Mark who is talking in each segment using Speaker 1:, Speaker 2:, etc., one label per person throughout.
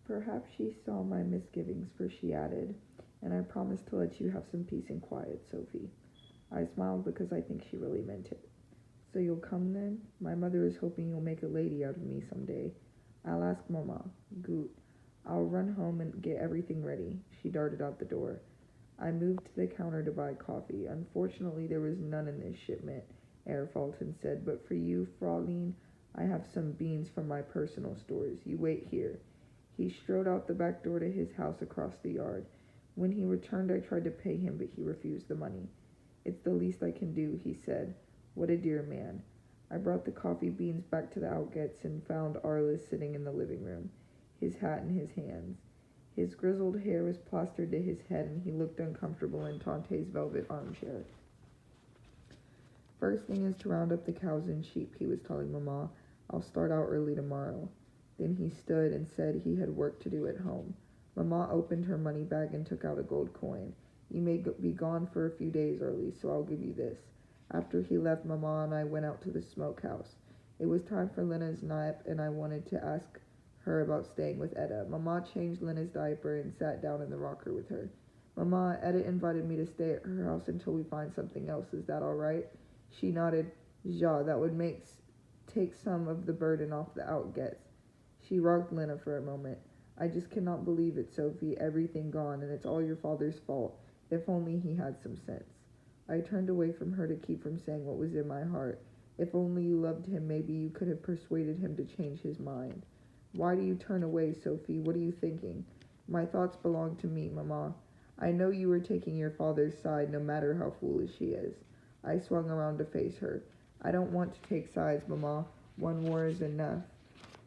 Speaker 1: Perhaps she saw my misgivings, for she added, "And I promise to let you have some peace and quiet, Sophie." I smiled because I think she really meant it. "So you'll come then? My mother is hoping you'll make a lady out of me some day." "I'll ask Mamma." "Goot. I'll run home and get everything ready." She darted out the door. I moved to the counter to buy coffee. Unfortunately, there was none in this shipment, Herr Fulton said, "but for you, Fraulein, I have some beans from my personal stores. You wait here." He strode out the back door to his house across the yard. When he returned, I tried to pay him, but he refused the money. "It's the least I can do," he said. "What a dear man." I brought the coffee beans back to the Outgets and found Arliss sitting in the living room, his hat in his hands. His grizzled hair was plastered to his head, and he looked uncomfortable in Tante's velvet armchair. "First thing is to round up the cows and sheep," he was telling Mamma. "I'll start out early tomorrow." Then he stood and said he had work to do at home. Mamma opened her money bag and took out a gold coin. "You may be gone for a few days early, so I'll give you this." After he left, Mamma and I went out to the smokehouse. It was time for Lena's nap, and I wanted to ask her about staying with Etta. Mamma changed Lena's diaper and sat down in the rocker with her. "Mamma, Etta invited me to stay at her house until we find something else. Is that all right?" She nodded. "Ja, that would take some of the burden off the Outgets." She rocked Lena for a moment. "I just cannot believe it, Sophie. Everything gone, and it's all your father's fault. If only he had some sense." I turned away from her to keep from saying what was in my heart. "If only you loved him, maybe you could have persuaded him to change his mind." "Why do you turn away, Sophie? What are you thinking?" "My thoughts belong to me, Mamma. I know you are taking your father's side, no matter how foolish he is." I swung around to face her. "I don't want to take sides, Mamma. One war is enough.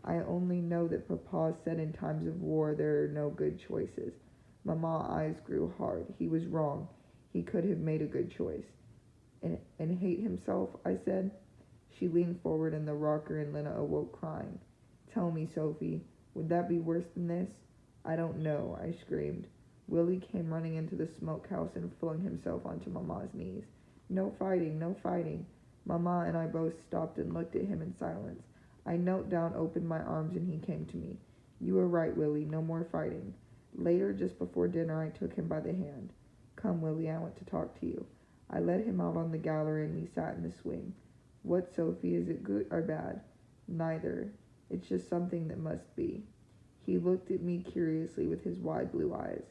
Speaker 1: I only know that Papa said in times of war there are no good choices." Mamma's eyes grew hard. "He was wrong. He could have made a good choice." And hate himself?" I said. She leaned forward in the rocker and Lena awoke crying. "Tell me, Sophie, would that be worse than this?" "I don't know," I screamed. Willie came running into the smokehouse and flung himself onto Mamma's knees. "No fighting, no fighting." Mamma and I both stopped and looked at him in silence. I knelt down, opened my arms, and he came to me. "You were right, Willie. No more fighting." Later, just before dinner, I took him by the hand. "Come, Willie, I want to talk to you." I led him out on the gallery, and we sat in the swing. "What, Sophie, is it good or bad?" "Neither. It's just something that must be." He looked at me curiously with his wide blue eyes.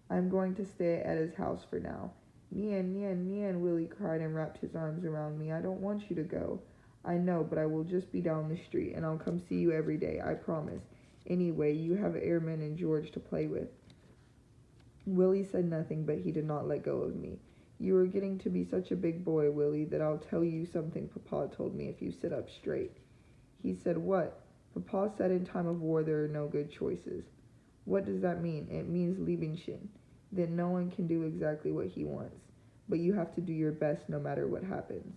Speaker 1: "I'm going to stay at his house for now." "Nien, Nien, Nien," Willie cried and wrapped his arms around me. "I don't want you to go." "I know, but I will just be down the street, and I'll come see you every day, I promise. Anyway, you have Ehrman and George to play with." Willie said nothing, but he did not let go of me. "You are getting to be such a big boy, Willie, that I'll tell you something Papa told me if you sit up straight." He said, "What?" "Papa said in time of war there are no good choices." "What does that mean?" "It means Liebenschen, that no one can do exactly what he wants, but you have to do your best no matter what happens."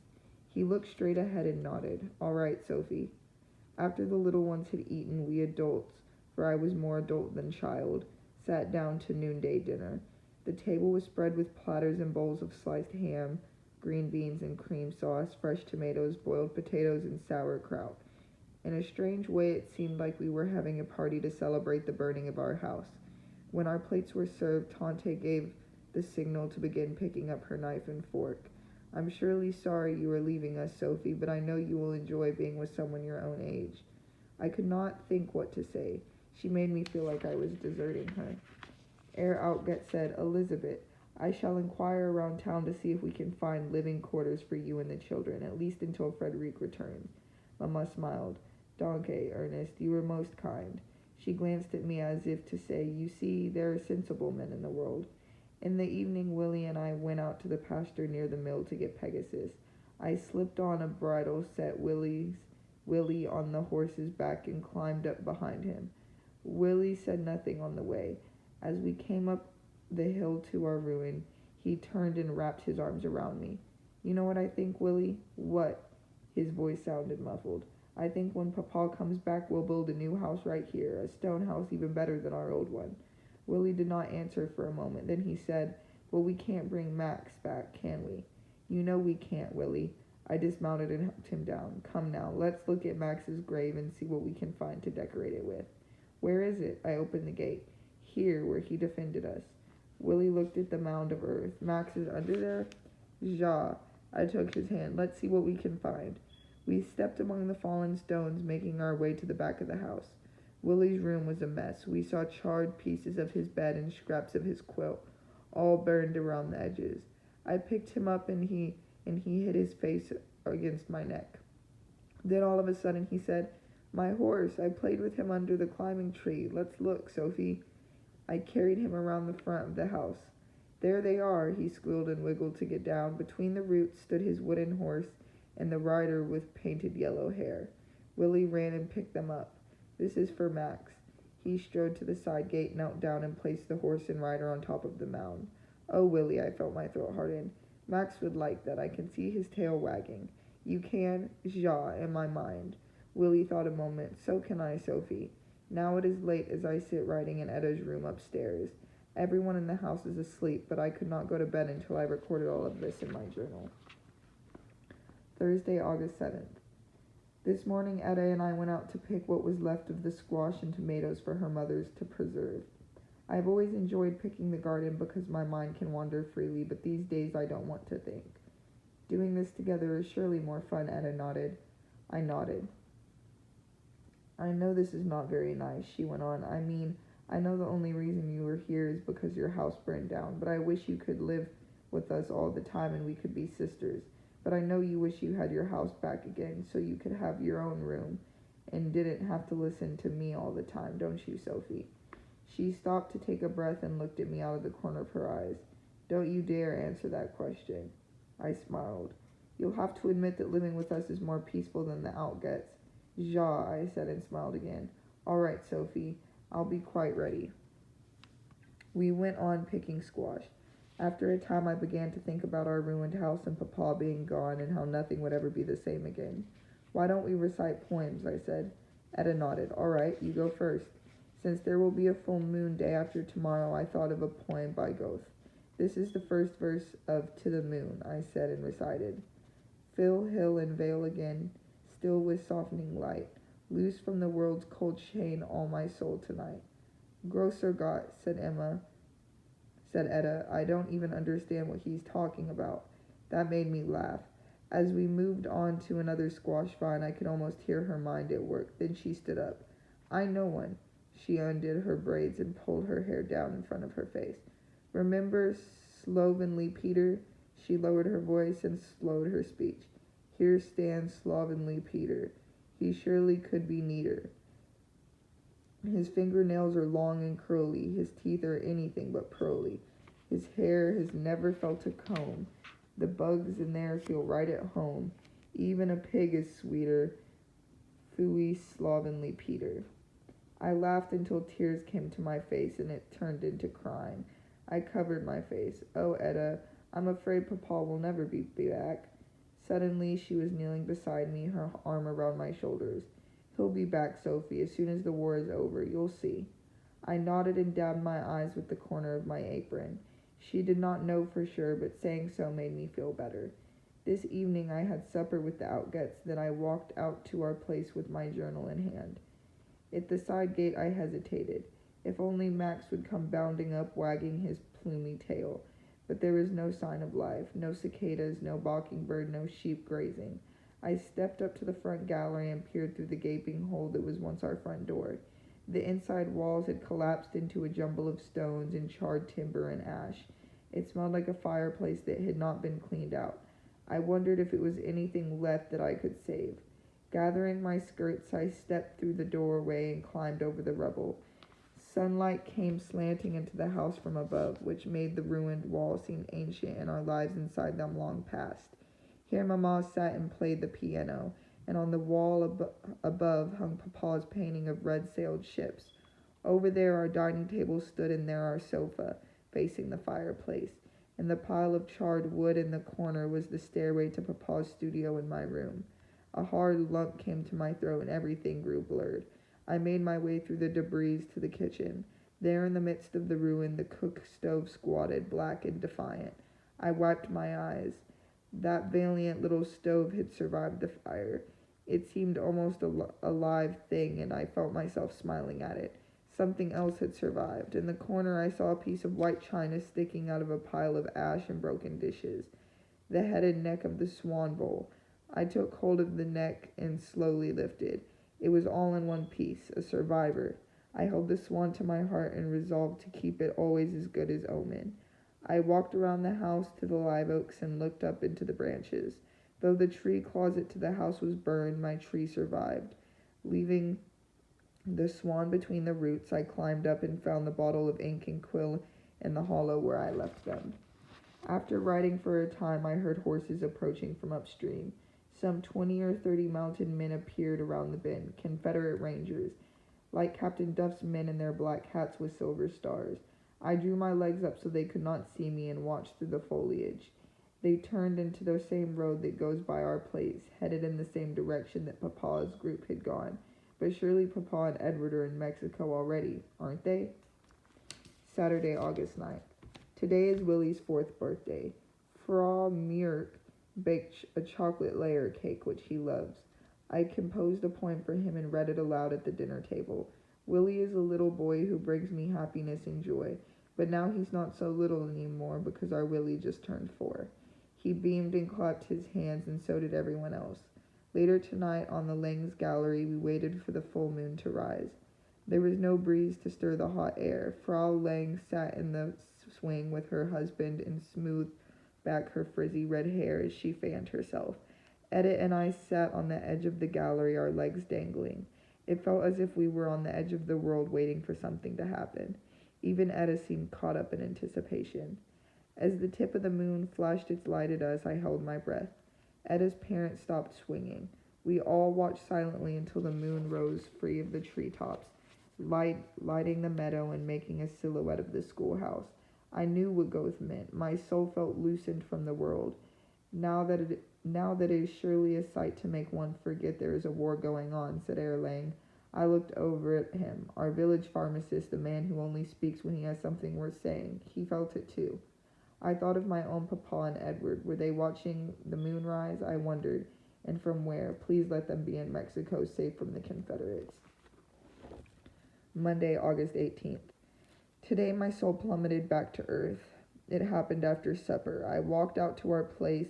Speaker 1: He looked straight ahead and nodded. "All right, Sophie." After the little ones had eaten, we adults, for I was more adult than child, sat down to noonday dinner. The table was spread with platters and bowls of sliced ham, green beans and cream sauce, fresh tomatoes, boiled potatoes, and sauerkraut. In a strange way, it seemed like we were having a party to celebrate the burning of our house. When our plates were served, Tante gave the signal to begin picking up her knife and fork. "I'm surely sorry you are leaving us, Sophie, but I know you will enjoy being with someone your own age." I could not think what to say. She made me feel like I was deserting her. Herr Outget said, "Elizabeth, I shall inquire around town to see if we can find living quarters for you and the children, at least until Frederick returns." Mamma smiled. "Danke, Ernest, you were most kind." She glanced at me as if to say, "You see, there are sensible men in the world." In the evening, Willie and I went out to the pasture near the mill to get Pegasus. I slipped on a bridle, set Willie on the horse's back, and climbed up behind him. Willie said nothing on the way. As we came up the hill to our ruin, he turned and wrapped his arms around me. "You know what I think, Willie?" "What?" His voice sounded muffled. "I think when Papa comes back we'll build a new house right here, a stone house even better than our old one." Willie did not answer for a moment. Then he said, "Well, we can't bring Max back, can we?" "You know we can't, Willie." I dismounted and helped him down. "Come now, let's look at Max's grave and see what we can find to decorate it with." Where is it? I opened the gate. Here, where he defended us. Willie looked at the mound of earth. Max is under there? Ja. I took his hand. Let's see what we can find. We stepped among the fallen stones, making our way to the back of the house. Willie's room was a mess. We saw charred pieces of his bed and scraps of his quilt, all burned around the edges. I picked him up and he hid his face against my neck. Then all of a sudden he said, "My horse, I played with him under the climbing tree. Let's look, Sophie." I carried him around the front of the house. "There they are," he squealed and wiggled to get down. Between the roots stood his wooden horse and the rider with painted yellow hair. Willie ran and picked them up. "This is for Max." He strode to the side gate, knelt down, and placed the horse and rider on top of the mound. "Oh, Willie," I felt my throat harden. "Max would like that. I can see his tail wagging." "You can?" Ja, in my mind. Willie thought a moment. "So can I, Sophie." Now it is late as I sit writing in Eda's room upstairs. Everyone in the house is asleep, but I could not go to bed until I recorded all of this in my journal. Thursday, August 7th. This morning, Eda and I went out to pick what was left of the squash and tomatoes for her mother's to preserve. I've always enjoyed picking the garden because my mind can wander freely, but these days I don't want to think. "Doing this together is surely more fun," Eda nodded. I nodded. "I know this is not very nice," she went on. I know the only reason you are here is because your house burned down, but I wish you could live with us all the time and we could be sisters. But I know you wish you had your house back again so you could have your own room and didn't have to listen to me all the time, don't you, Sophie?" She stopped to take a breath and looked at me out of the corner of her eyes. "Don't you dare answer that question." I smiled. "You'll have to admit that living with us is more peaceful than the out gets." "Ja," I said and smiled again. "All right, Sophie, I'll be quite ready." We went on picking squash. After a time I began to think about our ruined house and Papa being gone and how nothing would ever be the same again. "Why don't we recite poems?" I said. Eda nodded. "All right, you go first." Since there will be a full moon day after tomorrow, I thought of a poem by Goethe. "This is the first verse of 'To the Moon,'" I said and recited. "Fill hill and vale again, still with softening light. Loose from the world's cold chain all my soul tonight." "Grosser Gott," said Eda. "I don't even understand what he's talking about." That made me laugh. As we moved on to another squash vine, I could almost hear her mind at work. Then she stood up. "I know one." She undid her braids and pulled her hair down in front of her face. "Remember Slovenly Peter?" She lowered her voice and slowed her speech. "Here stands Slovenly Peter. He surely could be neater. His fingernails are long and curly. His teeth are anything but pearly. His hair has never felt a comb. The bugs in there feel right at home. Even a pig is sweeter. Phooey Slovenly Peter." I laughed until tears came to my face and it turned into crying. I covered my face. "Oh, Eda, I'm afraid Papa will never be back." Suddenly she was kneeling beside me, her arm around my shoulders. "He'll be back, Sophie, as soon as the war is over. You'll see." I nodded and dabbed my eyes with the corner of my apron. She did not know for sure, but saying so made me feel better. This evening I had supper with the Outgets, then I walked out to our place with my journal in hand. At the side gate I hesitated. If only Max would come bounding up, wagging his plumy tail. But there was no sign of life, no cicadas, no balking bird, no sheep grazing. I stepped up to the front gallery and peered through the gaping hole that was once our front door. The inside walls had collapsed into a jumble of stones and charred timber and ash. It smelled like a fireplace that had not been cleaned out. I wondered if it was anything left that I could save. Gathering my skirts, I stepped through the doorway and climbed over the rubble. Sunlight came slanting into the house from above, which made the ruined walls seem ancient and our lives inside them long past. Here Mamma sat and played the piano, and on the wall above hung Papa's painting of red-sailed ships. Over there our dining table stood, and there our sofa, facing the fireplace. And the pile of charred wood in the corner was the stairway to Papa's studio in my room. A hard lump came to my throat, and everything grew blurred. I made my way through the debris to the kitchen. There in the midst of the ruin, the cook stove squatted, black and defiant. I wiped my eyes. That valiant little stove had survived the fire. It seemed almost a live thing, and I felt myself smiling at it. Something else had survived. In the corner, I saw a piece of white china sticking out of a pile of ash and broken dishes. The head and neck of the swan bowl. I took hold of the neck and slowly lifted. It was all in one piece, a survivor. I held the swan to my heart and resolved to keep it always as good as omen. I walked around the house to the live oaks and looked up into the branches. Though the tree closet to the house was burned, my tree survived. Leaving the swan between the roots, I climbed up and found the bottle of ink and quill in the hollow where I left them. After riding for a time, I heard horses approaching from upstream. Some 20 or 30 mounted men appeared around the bend, Confederate Rangers, like Captain Duff's men in their black hats with silver stars. I drew my legs up so they could not see me and watched through the foliage. They turned into the same road that goes by our place, headed in the same direction that Papa's group had gone. But surely Papa and Edward are in Mexico already, aren't they? Saturday, August 9th. Today is Willie's 4th birthday. Frau Mirk baked a chocolate layer cake, which he loves. I composed a poem for him and read it aloud at the dinner table. Willie is a little boy who brings me happiness and joy, but now he's not so little anymore because our Willie just turned 4. He beamed and clapped his hands, and so did everyone else. Later tonight, on the Lang's gallery, we waited for the full moon to rise. There was no breeze to stir the hot air. Frau Lang sat in the swing with her husband and smoothed back her frizzy red hair as she fanned herself. Edith and I sat on the edge of the gallery, our legs dangling. It felt as if we were on the edge of the world waiting for something to happen. Even Edith seemed caught up in anticipation. As the tip of the moon flashed its light at us, I held my breath. Edda's parents stopped swinging. We all watched silently until the moon rose free of the treetops, lighting the meadow and making a silhouette of the schoolhouse. I knew what Goth meant. My soul felt loosened from the world. Now that it is surely a sight to make one forget there is a war going on, said Erlang. I looked over at him. Our village pharmacist, the man who only speaks when he has something worth saying. He felt it too. I thought of my own Papa and Edward. Were they watching the moon rise? I wondered. And from where? Please let them be in Mexico, safe from the Confederates. Monday, August 18th. Today my soul plummeted back to earth. It happened after supper. I walked out to our place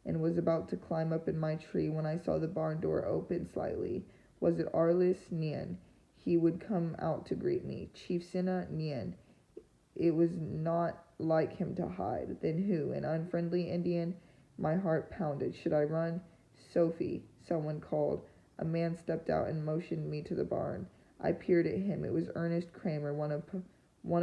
Speaker 1: and was about to climb up in my tree when I saw the barn door open slightly. Was it Arliss? Nien. He would come out to greet me. Chief Sinna? Nien. It was not like him to hide. Then who? An unfriendly Indian? My heart pounded. Should I run? Sophie, someone called. A man stepped out and motioned me to the barn. I peered at him. It was Ernest Kramer, one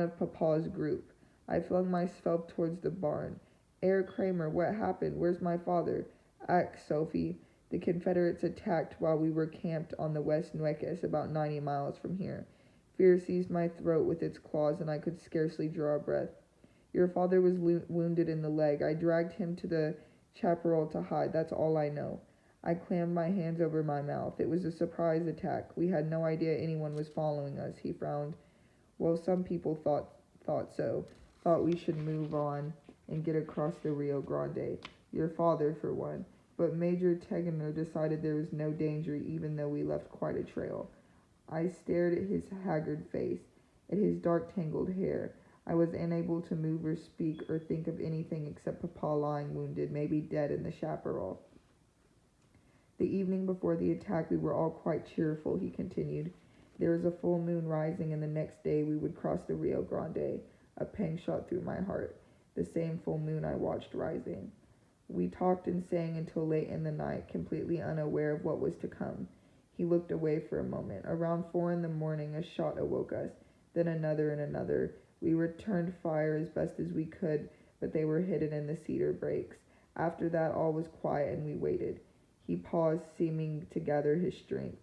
Speaker 1: of Papa's group. I flung myself towards the barn. Herr Kramer, what happened? Where's my father? Ack, Sophie. The Confederates attacked while we were camped on the West Nueces, about 90 miles from here. Fear seized my throat with its claws, and I could scarcely draw a breath. Your father was wounded in the leg. I dragged him to the chaparral to hide. That's all I know. I clammed my hands over my mouth. It was a surprise attack. We had no idea anyone was following us. He frowned. Well, some people thought so. Thought we should move on and get across the Rio Grande. Your father, for one. But Major Tegener decided there was no danger, even though we left quite a trail. I stared at his haggard face, at his dark tangled hair. I was unable to move or speak or think of anything except Papa lying wounded, maybe dead in the chaparral. The evening before the attack we were all quite cheerful, he continued. There was a full moon rising, and the next day we would cross the Rio Grande. A pang shot through my heart. The same full moon I watched rising. We talked and sang until late in the night, completely unaware of what was to come. He looked away for a moment. Around 4 a.m, a shot awoke us, then another and another. We returned fire as best as we could, but they were hidden in the cedar brakes. After that, all was quiet, and we waited. He paused, seeming to gather his strength.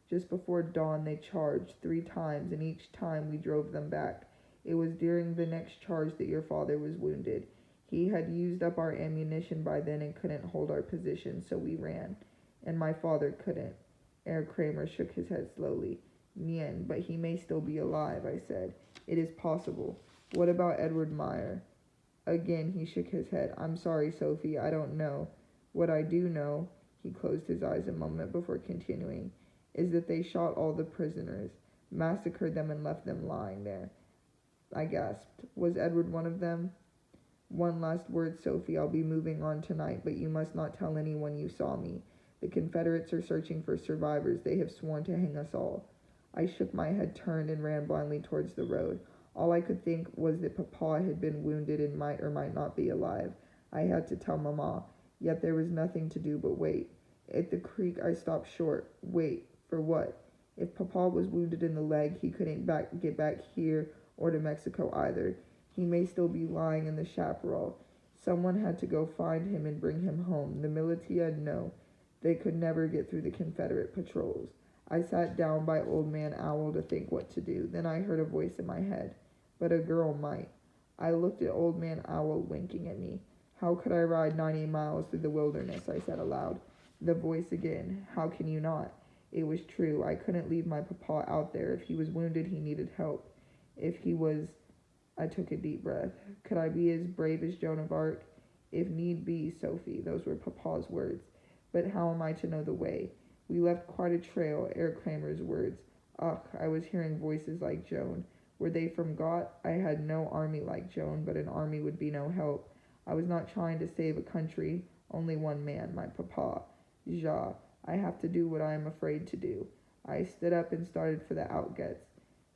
Speaker 1: Just before dawn, they charged 3 times, and each time we drove them back. It was during the next charge that your father was wounded. He had used up our ammunition by then and couldn't hold our position, so we ran. And my father couldn't. Herr Kramer shook his head slowly. Nien, but he may still be alive, I said. It is possible. What about Edward Meyer? Again, he shook his head. I'm sorry, Sophie, I don't know. What I do know, he closed his eyes a moment before continuing, is that they shot all the prisoners. massacred them and left them lying there. I gasped. Was Edward one of them? One last word, Sophie. I'll be moving on tonight, but you must not tell anyone you saw me. The Confederates are searching for survivors. They have sworn to hang us all. I shook my head, turned, and ran blindly towards the road. All I could think was that Papa had been wounded and might or might not be alive. I had to tell Mama, yet there was nothing to do but wait. At the creek, I stopped short. Wait, for what? If Papa was wounded in the leg, he couldn't get back here or to Mexico either. He may still be lying in the chaparral. Someone had to go find him and bring him home. The militia, no. They could never get through the Confederate patrols. I sat down by Old Man Owl to think what to do. Then I heard a voice in my head. But a girl might. I looked at Old Man Owl winking at me. How could I ride 90 miles through the wilderness? I said aloud. The voice again. How can you not? It was true. I couldn't leave my papa out there. If he was wounded, he needed help. If he was... I took a deep breath. Could I be as brave as Joan of Arc? If need be, Sophie. Those were Papa's words. But how am I to know the way? We left quite a trail, Herr Kramer's words. Ugh, I was hearing voices like Joan. Were they from Gott? I had no army like Joan, but an army would be no help. I was not trying to save a country, only one man, my papa. Ja, I have to do what I am afraid to do. I stood up and started for the outgets.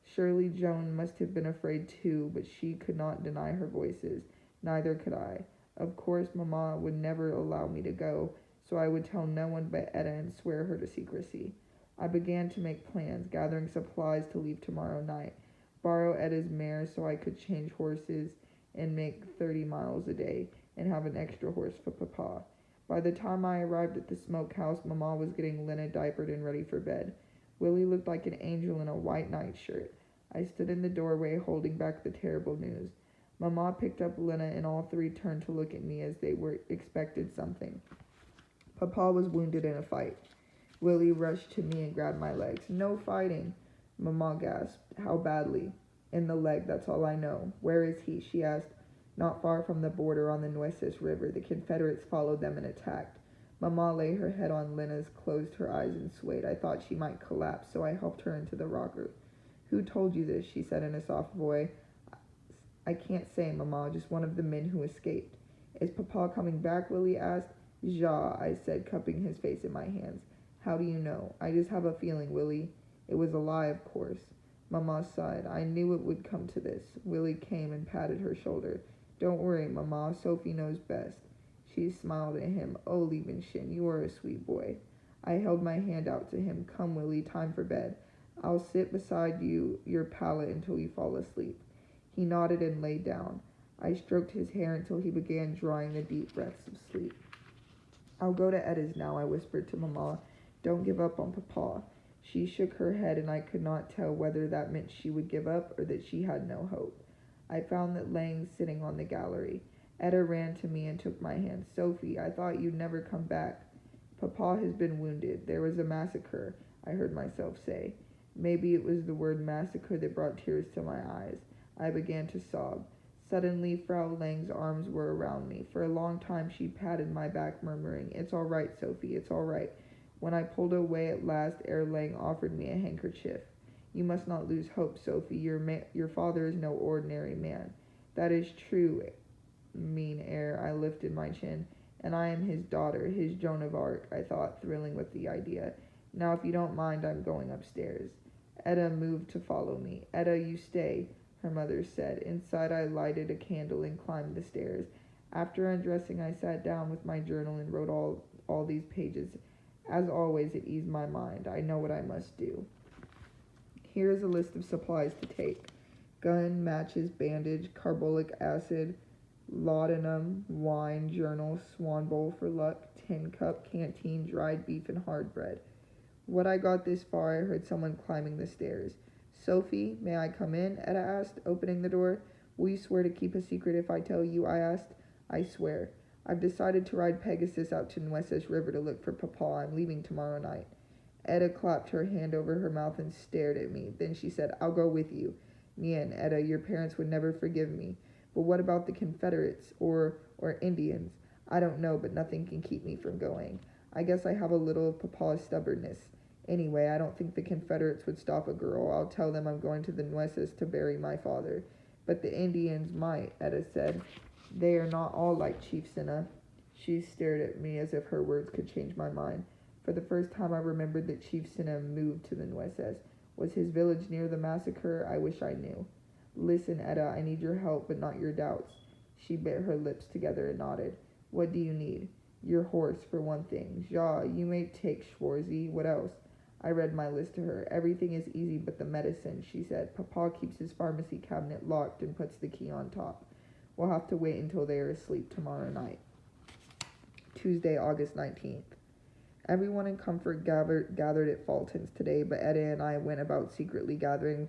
Speaker 1: Surely Joan must have been afraid too, but she could not deny her voices. Neither could I. Of course, Mamma would never allow me to go, so I would tell no one but Etta and swear her to secrecy. I began to make plans, gathering supplies to leave tomorrow night, borrow Etta's mare so I could change horses and make 30 miles a day, and have an extra horse for Papa. By the time I arrived at the smokehouse, Mamma was getting Lena diapered and ready for bed. Willie looked like an angel in a white nightshirt. I stood in the doorway holding back the terrible news. Mamma picked up Lena and all three turned to look at me as they were expected something. Papa was wounded in a fight. Willie rushed to me and grabbed my legs. No fighting, Mamma gasped. How badly? In the leg, that's all I know. Where is he? She asked. Not far from the border on the Nueces River. The Confederates followed them and attacked. Mamma lay her head on Lena's, closed her eyes, and swayed. I thought she might collapse, so I helped her into the rocker. Who told you this? She said in a soft voice. I can't say, Mamma, just one of the men who escaped. Is Papa coming back? Willie asked. Ja, I said, cupping his face in my hands. How do you know? I just have a feeling, Willie. It was a lie, of course. Mamma sighed. I knew it would come to this. Willie came and patted her shoulder. Don't worry, Mamma. Sophie knows best. She smiled at him. Oh, Liebenchen, you are a sweet boy. I held my hand out to him. Come, Willie, time for bed. I'll sit beside your pallet until you fall asleep. He nodded and lay down. I stroked his hair until he began drawing the deep breaths of sleep. I'll go to Etta's now, I whispered to Mamma. Don't give up on Papa. She shook her head, and I could not tell whether that meant she would give up or that she had no hope. I found that Lang sitting on the gallery. Etta ran to me and took my hand. Sophie, I thought you'd never come back. Papa has been wounded. There was a massacre, I heard myself say. Maybe it was the word massacre that brought tears to my eyes. I began to sob. Suddenly, Frau Lang's arms were around me. For a long time she patted my back, murmuring, It's all right, Sophie, it's all right. When I pulled away at last, Herr Lang offered me a handkerchief. You must not lose hope, Sophie. Your father is no ordinary man. That is true, mean Herr. I lifted my chin. And I am his daughter, his Joan of Arc, I thought, thrilling with the idea. Now, if you don't mind, I'm going upstairs. Etta moved to follow me. Etta, you stay, her mother said. Inside, I lighted a candle and climbed the stairs. After undressing, I sat down with my journal and wrote all these pages. As always, it eased my mind. I know what I must do. Here is a list of supplies to take. Gun, matches, bandage, carbolic acid, laudanum, wine, journal, swan bowl for luck, tin cup, canteen, dried beef, and hard bread. When I got this far, I heard someone climbing the stairs. Sophie, may I come in? Etta asked, opening the door. Will you swear to keep a secret if I tell you? I asked. I swear. I've decided to ride Pegasus out to Nueces River to look for Papa. I'm leaving tomorrow night. Etta clapped her hand over her mouth and stared at me. Then she said, I'll go with you. Nien, Etta, your parents would never forgive me. But what about the Confederates or Indians? I don't know, but nothing can keep me from going. I guess I have a little of Papa's stubbornness. Anyway, I don't think the Confederates would stop a girl. I'll tell them I'm going to the Nueces to bury my father. But the Indians might, Etta said. They are not all like Chief Cinna. She stared at me as if her words could change my mind. For the first time I remembered that Chief Cinna moved to the Nueces. Was his village near the massacre? I wish I knew. Listen, Etta, I need your help, but not your doubts. She bit her lips together and nodded. What do you need? Your horse, for one thing. Ja, you may take Schwarzy. What else? I read my list to her. Everything is easy but the medicine, she said. Papa keeps his pharmacy cabinet locked and puts the key on top. We'll have to wait until they are asleep tomorrow night. Tuesday, August 19th. Everyone in comfort gathered at Fulton's today, but Etta and I went about secretly gathering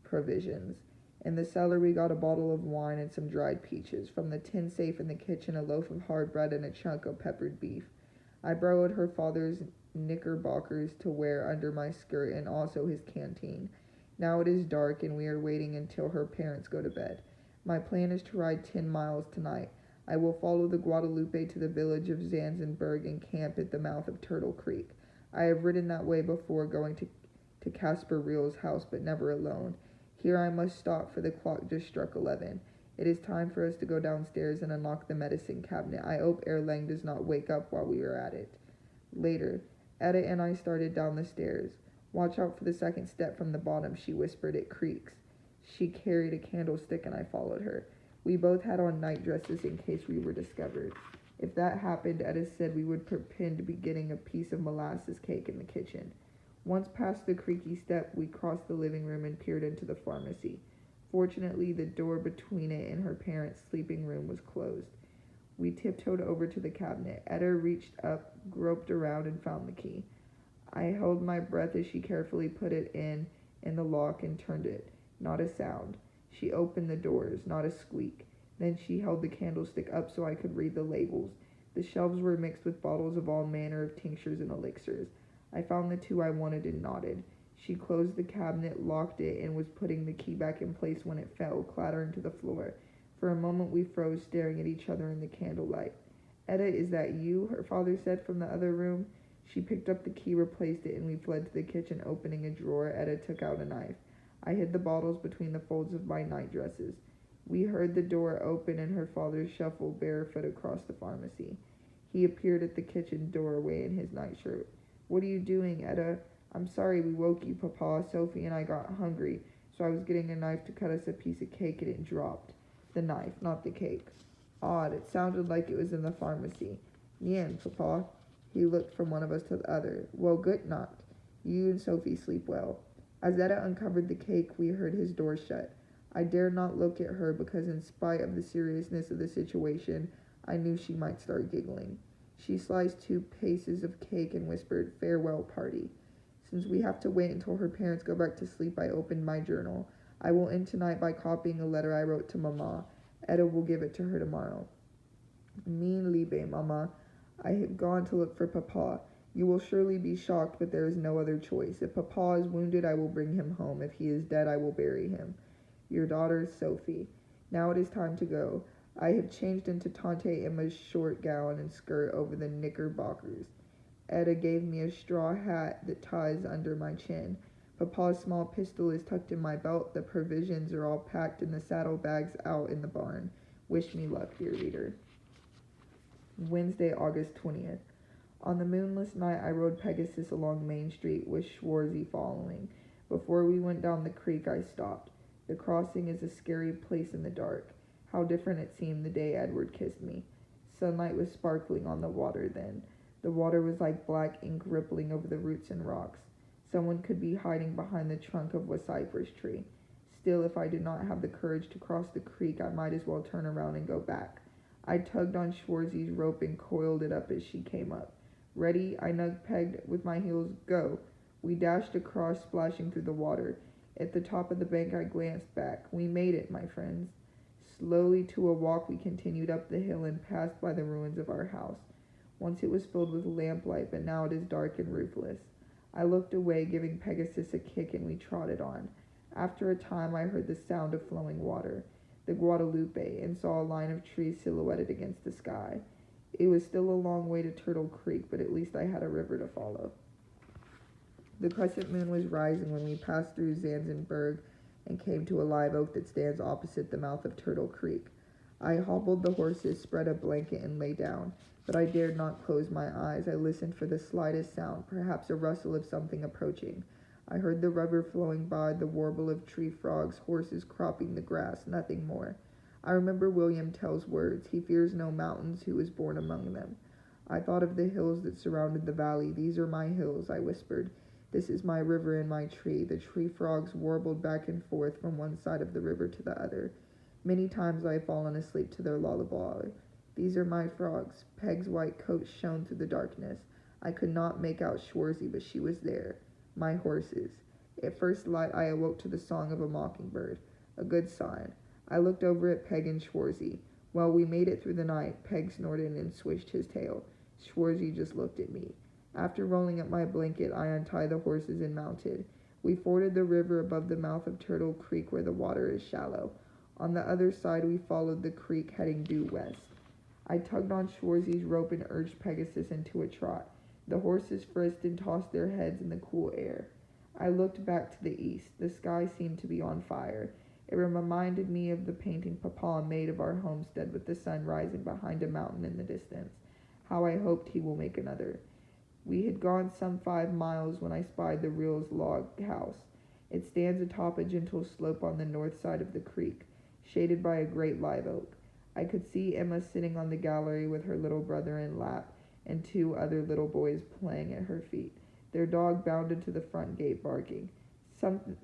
Speaker 1: provisions. In the cellar we got a bottle of wine and some dried peaches. From the tin safe in the kitchen, a loaf of hard bread and a chunk of peppered beef. I borrowed her father's knickerbockers to wear under my skirt and also his canteen. Now it is dark and we are waiting until her parents go to bed. My plan is to ride 10 miles tonight. I will follow the Guadalupe to the village of Zanzenburg and camp at the mouth of Turtle Creek. I have ridden that way before, going to Caspar Reel's house, but never alone. Here I must stop, for the clock just struck 11. It is time for us to go downstairs and unlock the medicine cabinet. I hope Erlang does not wake up while we are at it. Later, Etta and I started down the stairs. Watch out for the second step from the bottom, she whispered. It creaks. She carried a candlestick and I followed her. We both had on night dresses in case we were discovered. If that happened, Etta said we would pretend to be getting a piece of molasses cake in the kitchen. Once past the creaky step, we crossed the living room and peered into the pharmacy. Fortunately, the door between it and her parents' sleeping room was closed. We tiptoed over to the cabinet. Etta reached up, groped around, and found the key. I held my breath as she carefully put it in the lock and turned it. Not a sound. She opened the doors, not a squeak. Then she held the candlestick up so I could read the labels. The shelves were mixed with bottles of all manner of tinctures and elixirs. I found the two I wanted and nodded. She closed the cabinet, locked it, and was putting the key back in place when it fell, clattering to the floor. For a moment we froze, staring at each other in the candlelight. Etta, is that you? Her father said from the other room. She picked up the key, replaced it, and we fled to the kitchen. Opening a drawer, Etta took out a knife. I hid the bottles between the folds of my night dresses. We heard the door open and her father shuffle barefoot across the pharmacy. He appeared at the kitchen doorway in his nightshirt. What are you doing, Etta? I'm sorry we woke you, Papa. Sophie and I got hungry, so I was getting a knife to cut us a piece of cake and it dropped. The knife, not the cake. Odd, it sounded like it was in the pharmacy. Nien, Papa. He looked from one of us to the other. Well, good night. You and Sophie sleep well. As Etta uncovered the cake, we heard his door shut. I dared not look at her because in spite of the seriousness of the situation, I knew she might start giggling. She sliced 2 pieces of cake and whispered, farewell, party. Since we have to wait until her parents go back to sleep, I opened my journal. I will end tonight by copying a letter I wrote to Mama. Etta will give it to her tomorrow. Min liebe, Mama. I have gone to look for Papa. You will surely be shocked, but there is no other choice. If Papa is wounded, I will bring him home. If he is dead, I will bury him. Your daughter, Sophie. Now it is time to go. I have changed into Tante Emma's short gown and skirt over the knickerbockers. Etta gave me a straw hat that ties under my chin. Papa's small pistol is tucked in my belt. The provisions are all packed in the saddlebags out in the barn. Wish me luck, dear reader. Wednesday, August 20th. On the moonless night, I rode Pegasus along Main Street with Schwarzy following. Before we went down the creek, I stopped. The crossing is a scary place in the dark. How different it seemed the day Edward kissed me. Sunlight was sparkling on the water then. The water was like black ink rippling over the roots and rocks. Someone could be hiding behind the trunk of a cypress tree. Still, if I did not have the courage to cross the creek, I might as well turn around and go back. I tugged on Schwarzy's rope and coiled it up as she came up. Ready, I nug-pegged with my heels. Go. We dashed across, splashing through the water. At the top of the bank, I glanced back. We made it, my friends. Slowly to a walk, we continued up the hill and passed by the ruins of our house. Once it was filled with lamplight, but now it is dark and roofless. I looked away, giving Pegasus a kick, and we trotted on. After a time, I heard the sound of flowing water, the Guadalupe, and saw a line of trees silhouetted against the sky. It was still a long way to Turtle Creek, but at least I had a river to follow. The crescent moon was rising when we passed through Zanzenburg and came to a live oak that stands opposite the mouth of Turtle Creek. I hobbled the horses, spread a blanket, and lay down, but I dared not close my eyes. I listened for the slightest sound, perhaps a rustle of something approaching. I heard the river flowing by, the warble of tree frogs, horses cropping the grass, nothing more. I remember William Tell's words, "He fears no mountains who is born among them." I thought of the hills that surrounded the valley. "These are my hills," I whispered. "This is my river and my tree." The tree frogs warbled back and forth from one side of the river to the other. Many times I have fallen asleep to their lullaby. "These are my frogs." Peg's white coat shone through the darkness. I could not make out Schwarzy, but she was there. My horses. At first light I awoke to the song of a mockingbird. A good sign. I looked over at Peg and Schwarzy. Well, we made it through the night. Peg snorted and swished his tail. Schwarzy just looked at me. After rolling up my blanket, I untied the horses and mounted. We forded the river above the mouth of Turtle Creek where the water is shallow. On the other side we followed the creek heading due west. I tugged on Schwarzy's rope and urged Pegasus into a trot. The horses frisked and tossed their heads in the cool air. I looked back to the east. The sky seemed to be on fire. It reminded me of the painting Papa made of our homestead with the sun rising behind a mountain in the distance. How I hoped he will make another. We had gone some 5 miles when I spied the Reals log house. It stands atop a gentle slope on the north side of the creek, shaded by a great live oak. I could see Emma sitting on the gallery with her little brother in lap, and 2 other little boys playing at her feet. Their dog bounded to the front gate, barking.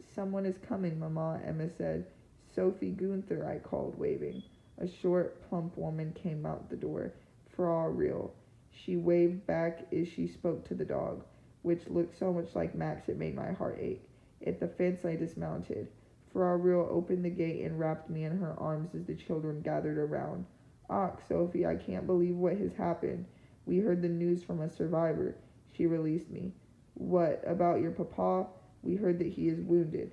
Speaker 1: Someone is coming, Mama," Emma said. "Sophie Gunther," I called, waving. A short, plump woman came out the door. "Frau Real." She waved back as she spoke to the dog, which looked so much like Max it made my heart ache. At the fence I dismounted. Frau Real opened the gate and wrapped me in her arms as the children gathered around. "Ach, Sophie, I can't believe what has happened. We heard the news from a survivor." She released me. "What, about your papa?" "We heard that he is wounded."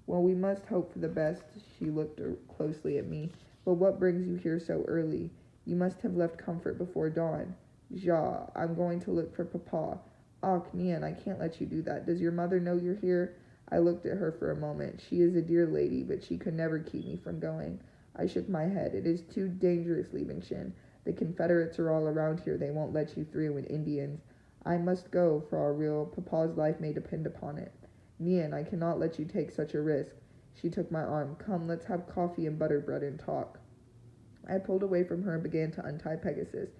Speaker 1: "Well, we must hope for the best." She looked closely at me. "But what brings you here so early? You must have left Comfort before dawn." "Ja, I'm going to look for Papa." "Ach, Nian, I can't let you do that. Does your mother know you're here?" I looked at her for a moment. She is a dear lady, but she could never keep me from going. I shook my head. "It is too dangerous, Liebenchen. The Confederates are all around here. They won't let you through, and Indians." "I must go, Frau Real. Papa's life may depend upon it." "Nian, I cannot let you take such a risk." She took my arm. "Come, let's have coffee and butterbread and talk." I pulled away from her and began to untie Pegasus.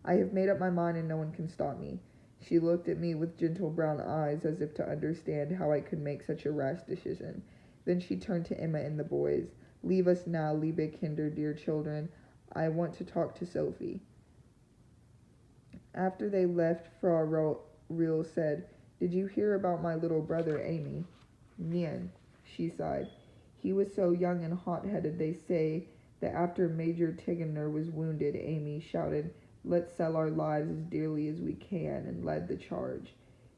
Speaker 1: "I have made up my mind and no one can stop me." She looked at me with gentle brown eyes as if to understand how I could make such a rash decision. Then she turned to Emma and the boys. "Leave us now, liebe Kinder, dear children. I want to talk to Sophie." After they left, Frau Real said, "Did you hear about my little brother, Amy?" "Nien," she sighed. "He was so young and hot-headed. They say that after Major Tiggener was wounded, Amy shouted, 'Let's sell our lives as dearly as we can,' and led the charge."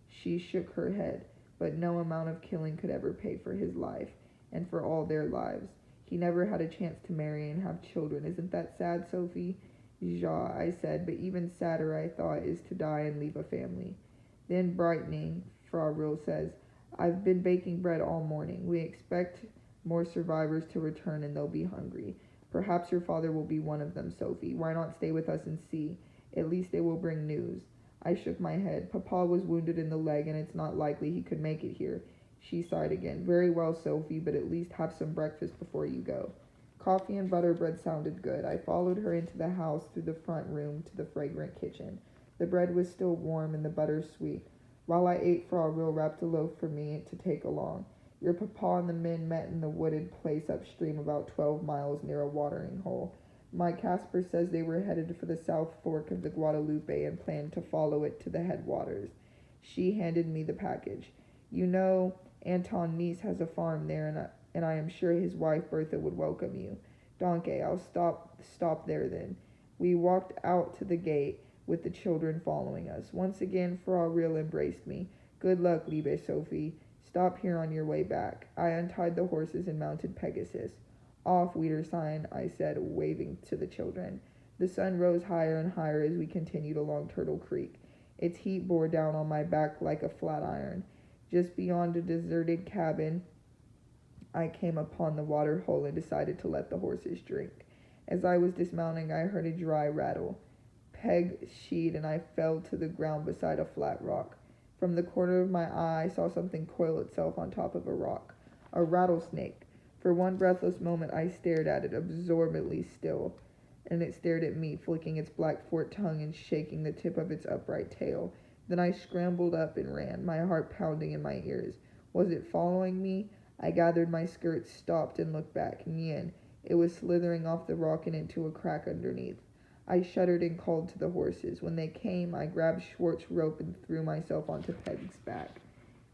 Speaker 1: She shook her head. "But no amount of killing could ever pay for his life, and for all their lives. He never had a chance to marry and have children. Isn't that sad, Sophie?" "Ja," I said, "but even sadder, I thought, is to die and leave a family." Then, brightening, Frau Real says, "I've been baking bread all morning. We expect more survivors to return, and they'll be hungry. Perhaps your father will be one of them, Sophie. Why not stay with us and see? At least they will bring news." I shook my head. "Papa was wounded in the leg, and it's not likely he could make it here." She sighed again. "Very well, Sophie, but at least have some breakfast before you go." Coffee and butterbread sounded good. I followed her into the house through the front room to the fragrant kitchen. The bread was still warm and the butter sweet. While I ate, Frau Real wrapped a loaf for me to take along. "Your papa and the men met in the wooded place upstream about 12 miles near a watering hole. My Casper says they were headed for the south fork of the Guadalupe and planned to follow it to the headwaters." She handed me the package. "You know, Anton Nice has a farm there, and I am sure his wife Bertha would welcome you." "Danke, I'll stop there then." We walked out to the gate with the children following us. Once again Frau Real embraced me. "Good luck, liebe Sophie. Stop here on your way back." I untied the horses and mounted Pegasus. "Off, Wiedersehen," I said, waving to the children. The sun rose higher and higher as we continued along Turtle Creek. Its heat bore down on my back like a flat iron. Just beyond a deserted cabin, I came upon the water hole and decided to let the horses drink. As I was dismounting, I heard a dry rattle. Peg sheet, and I fell to the ground beside a flat rock. From the corner of my eye, I saw something coil itself on top of a rock. A rattlesnake. For one breathless moment, I stared at it, absorbedly still, and it stared at me, flicking its black forked tongue and shaking the tip of its upright tail. Then I scrambled up and ran, my heart pounding in my ears. Was it following me? I gathered my skirts, stopped, and looked back. Nien. It was slithering off the rock and into a crack underneath. I shuddered and called to the horses. When they came, I grabbed Schwartz's rope and threw myself onto Peg's back.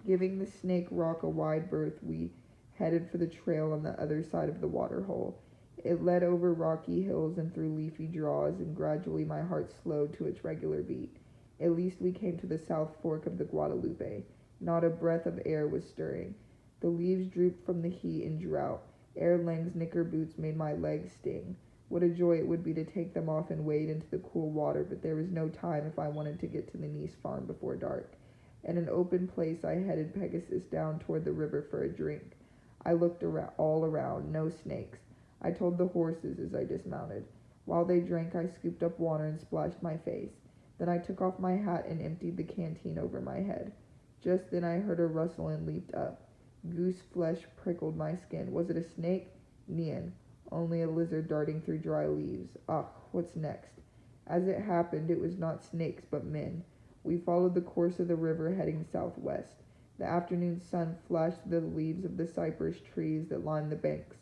Speaker 1: Giving the snake rock a wide berth, we headed for the trail on the other side of the water hole. It led over rocky hills and through leafy draws, and gradually my heart slowed to its regular beat. At least we came to the south fork of the Guadalupe. Not a breath of air was stirring. The leaves drooped from the heat and drought. Aer Lang's knicker boots made my legs sting. What a joy it would be to take them off and wade into the cool water, but there was no time if I wanted to get to the Nice farm before dark. At an open place, I headed Pegasus down toward the river for a drink. I looked all around, no snakes. I told the horses as I dismounted. While they drank, I scooped up water and splashed my face. Then I took off my hat and emptied the canteen over my head. Just then I heard a rustle and leaped up. Goose flesh prickled my skin. Was it a snake? Nien. Only a lizard darting through dry leaves. Ah, what's next? As it happened, it was not snakes, but men. We followed the course of the river, heading southwest. The afternoon sun flashed through the leaves of the cypress trees that lined the banks.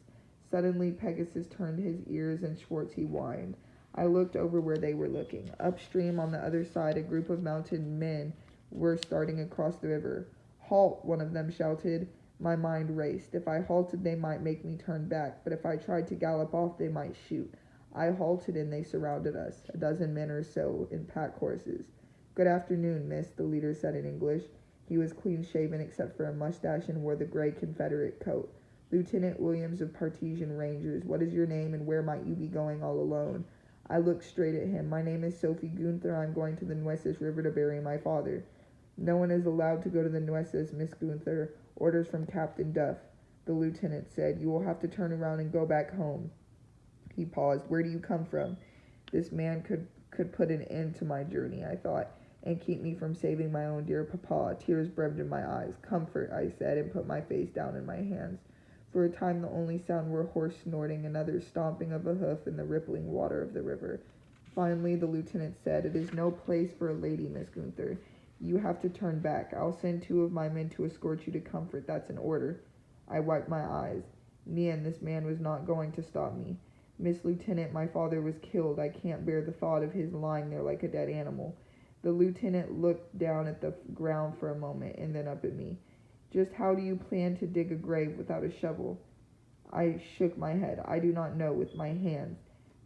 Speaker 1: Suddenly, Pegasus turned his ears, and Schwartz he whined. I looked over where they were looking. Upstream, on the other side, a group of mounted men were starting across the river. Halt, one of them shouted. My mind raced. If I halted, they might make me turn back, but if I tried to gallop off, they might shoot. I halted, and they surrounded us, a dozen men or so, in pack horses. Good afternoon, miss, the leader said in English. He was clean-shaven except for a mustache and wore the gray Confederate coat. Lieutenant Williams of Partisan Rangers. What is your name, and where might you be going all alone? I looked straight at him. My name is Sophie Gunther. I'm going to the Nueces River to bury my father. No one is allowed to go to the Nueces, Miss Gunther. Orders from Captain Duff. The lieutenant said, You will have to turn around and go back home. He paused. Where do you come from? This man could put an end to my journey, I thought, and keep me from saving my own dear papa. Tears brimmed in my eyes. Comfort, I said, and put my face down in my hands. For a time the only sound were horse snorting, another stomping of a hoof, and the rippling water of the river. Finally, the lieutenant said, It is no place for a lady, Miss Gunther. You have to turn back. I'll send 2 of my men to escort you to Comfort. That's an order. I wiped my eyes. Nien, this man was not going to stop me. Miss Lieutenant, my father was killed. I can't bear the thought of his lying there like a dead animal. The lieutenant looked down at the ground for a moment and then up at me. Just how do you plan to dig a grave without a shovel? I shook my head. I do not know, with my hands.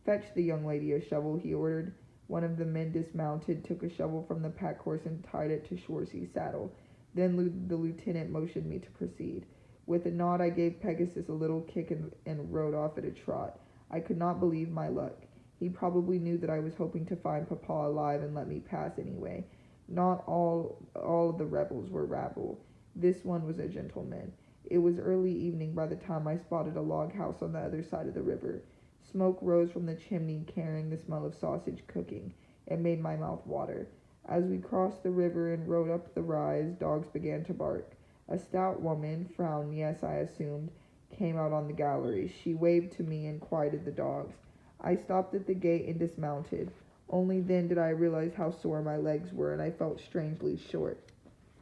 Speaker 1: Fetch the young lady a shovel, he ordered. One of the men dismounted, took a shovel from the pack horse, and tied it to Schwartz's saddle. Then the lieutenant motioned me to proceed. With a nod, I gave Pegasus a little kick and rode off at a trot. I could not believe my luck. He probably knew that I was hoping to find Papa alive and let me pass anyway. Not all of the rebels were rabble. This one was a gentleman. It was early evening by the time I spotted a log house on the other side of the river. Smoke rose from the chimney, carrying the smell of sausage cooking. It made my mouth water. As we crossed the river and rode up the rise, dogs began to bark. A stout woman, Frau Nies I assumed, came out on the gallery. She waved to me and quieted the dogs. I stopped at the gate and dismounted. Only then did I realize how sore my legs were, and I felt strangely short.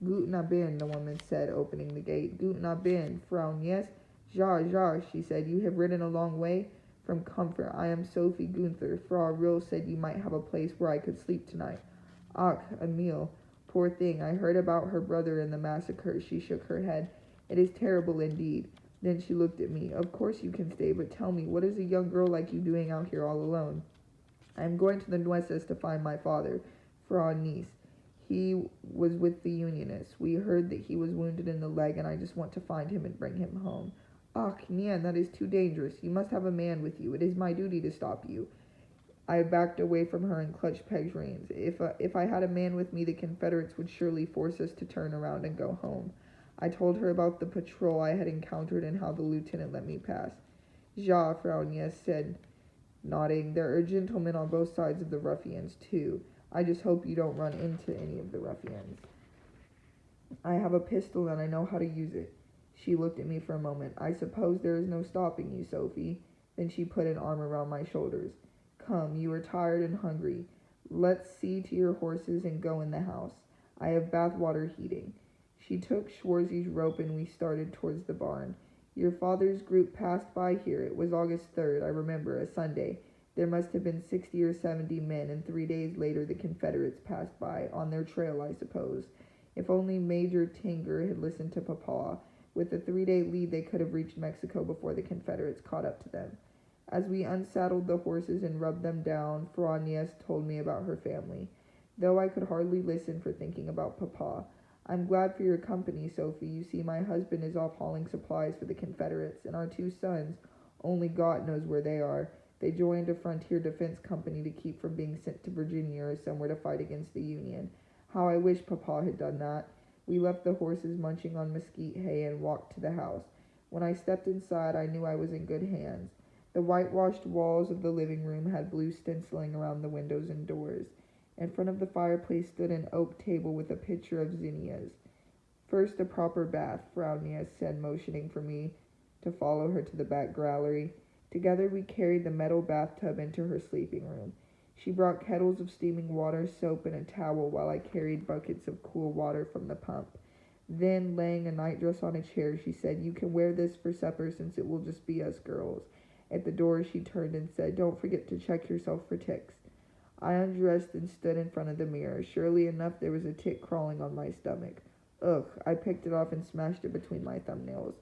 Speaker 1: Guten Abend, the woman said, opening the gate. Guten Abend, Frau Nies. Ja, she said. You have ridden a long way? From Comfort. I am Sophie Gunther. Frau Rill said you might have a place where I could sleep tonight. Ach, Emil. Poor thing. I heard about her brother in the massacre. She shook her head. It is terrible indeed. Then she looked at me. Of course you can stay, but tell me, what is a young girl like you doing out here all alone? I am going to the Nueces to find my father, Frau Nice. He was with the Unionists. We heard that he was wounded in the leg, and I just want to find him and bring him home. Ach, Nien, that is too dangerous. You must have a man with you. It is my duty to stop you. I backed away from her and clutched Peg's reins. If I had a man with me, the Confederates would surely force us to turn around and go home. I told her about the patrol I had encountered and how the lieutenant let me pass. Ja, Frau Nies said, nodding. There are gentlemen on both sides of the ruffians, too. I just hope you don't run into any of the ruffians. I have a pistol and I know how to use it. She looked at me for a moment. I suppose there is no stopping you, Sophie. Then she put an arm around my shoulders. Come, you are tired and hungry. Let's see to your horses and go in the house. I have bath water heating. She took Schwarzy's rope and we started towards the barn. Your father's group passed by here. It was August 3rd, I remember, a Sunday. There must have been 60 or 70 men, and 3 days later the Confederates passed by, on their trail, I suppose. If only Major Tinger had listened to Papa. With a 3-day lead, they could have reached Mexico before the Confederates caught up to them. As we unsaddled the horses and rubbed them down, Fra Nies told me about her family, though I could hardly listen for thinking about Papa. I'm glad for your company, Sophie. You see, my husband is off hauling supplies for the Confederates, and our 2 sons, only God knows where they are. They joined a frontier defense company to keep from being sent to Virginia or somewhere to fight against the Union. How I wish Papa had done that. We left the horses munching on mesquite hay and walked to the house. When I stepped inside, I knew I was in good hands. The whitewashed walls of the living room had blue stenciling around the windows and doors. In front of the fireplace stood an oak table with a picture of zinnias. First, a proper bath, Frau Nies said, motioning for me to follow her to the back gallery. Together we carried the metal bathtub into her sleeping room. She brought kettles of steaming water, soap, and a towel while I carried buckets of cool water from the pump. Then, laying a nightdress on a chair, she said, You can wear this for supper since it will just be us girls. At the door she turned and said, Don't forget to check yourself for ticks. I undressed and stood in front of the mirror. Surely enough, there was a tick crawling on my stomach. Ugh, I picked it off and smashed it between my thumbnails.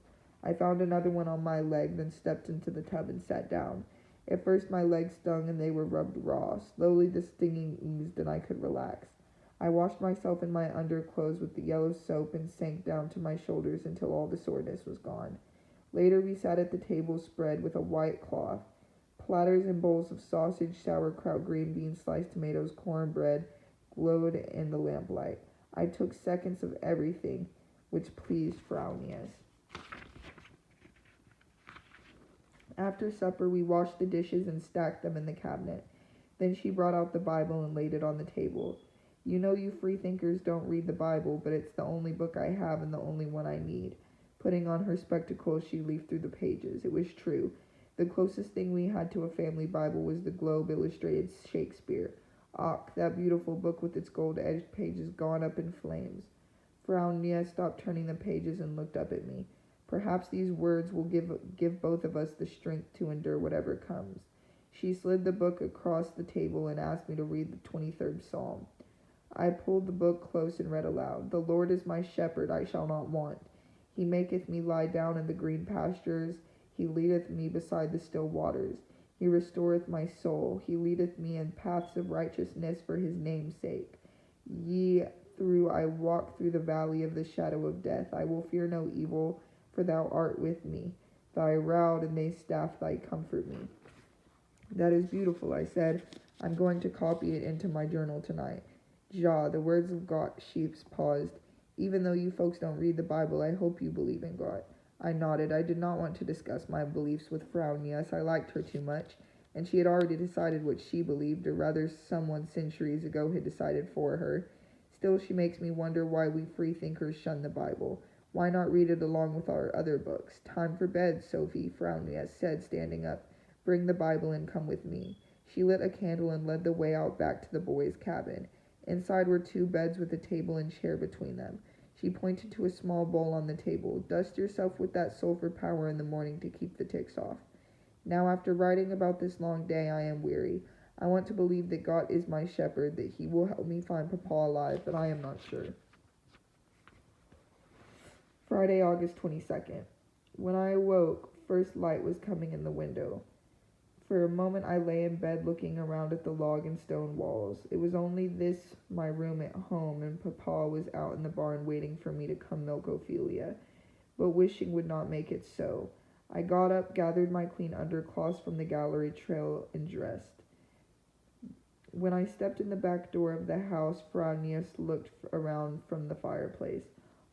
Speaker 1: I found another one on my leg, then stepped into the tub and sat down. At first my legs stung and they were rubbed raw. Slowly the stinging eased and I could relax. I washed myself in my underclothes with the yellow soap and sank down to my shoulders until all the soreness was gone. Later we sat at the table spread with a white cloth. Platters and bowls of sausage, sauerkraut, green beans, sliced tomatoes, cornbread glowed in the lamplight. I took seconds of everything, which pleased Frau Nies. After supper, we washed the dishes and stacked them in the cabinet. Then she brought out the Bible and laid it on the table. You know you freethinkers don't read the Bible, but it's the only book I have and the only one I need. Putting on her spectacles, she leafed through the pages. It was true. The closest thing we had to a family Bible was the Globe Illustrated Shakespeare. Ach, that beautiful book with its gold-edged pages gone up in flames. Frau Nies stopped turning the pages and looked up at me. Perhaps these words will give both of us the strength to endure whatever comes. She slid the book across the table and asked me to read the 23rd Psalm. I pulled the book close and read aloud. The Lord is my shepherd, I shall not want. He maketh me lie down in the green pastures. He leadeth me beside the still waters. He restoreth my soul. He leadeth me in paths of righteousness for his name's sake. Though I walk through the valley of the shadow of death, I will fear no evil, for thou art with me. Thy rod and thy staff, thy comfort me. That is beautiful, I said. I'm going to copy it into my journal tonight. Ja, the words of God. She paused. Even though you folks don't read the Bible, I hope you believe in God. I nodded. I did not want to discuss my beliefs with Frau Nies. I liked her too much, and she had already decided what she believed, or rather someone centuries ago had decided for her. Still, she makes me wonder why we freethinkers shun the Bible. Why not read it along with our other books? Time for bed, Sophie, Frau Nies said, standing up. Bring the Bible and come with me. She lit a candle and led the way out back to the boys' cabin. Inside were 2 beds with a table and chair between them. She pointed to a small bowl on the table. Dust yourself with that sulfur power in the morning to keep the ticks off. Now, after writing about this long day, I am weary. I want to believe that God is my shepherd, that he will help me find Papa alive, but I am not sure. Friday, August 22nd. When I awoke, first light was coming in the window. For a moment I lay in bed looking around at the log and stone walls. It was only this, my room at home, and Papa was out in the barn waiting for me to come milk Ophelia. But wishing would not make it so. I got up, gathered my clean undercloths from the gallery trail, and dressed. When I stepped in the back door of the house, Frau Nies looked around from the fireplace.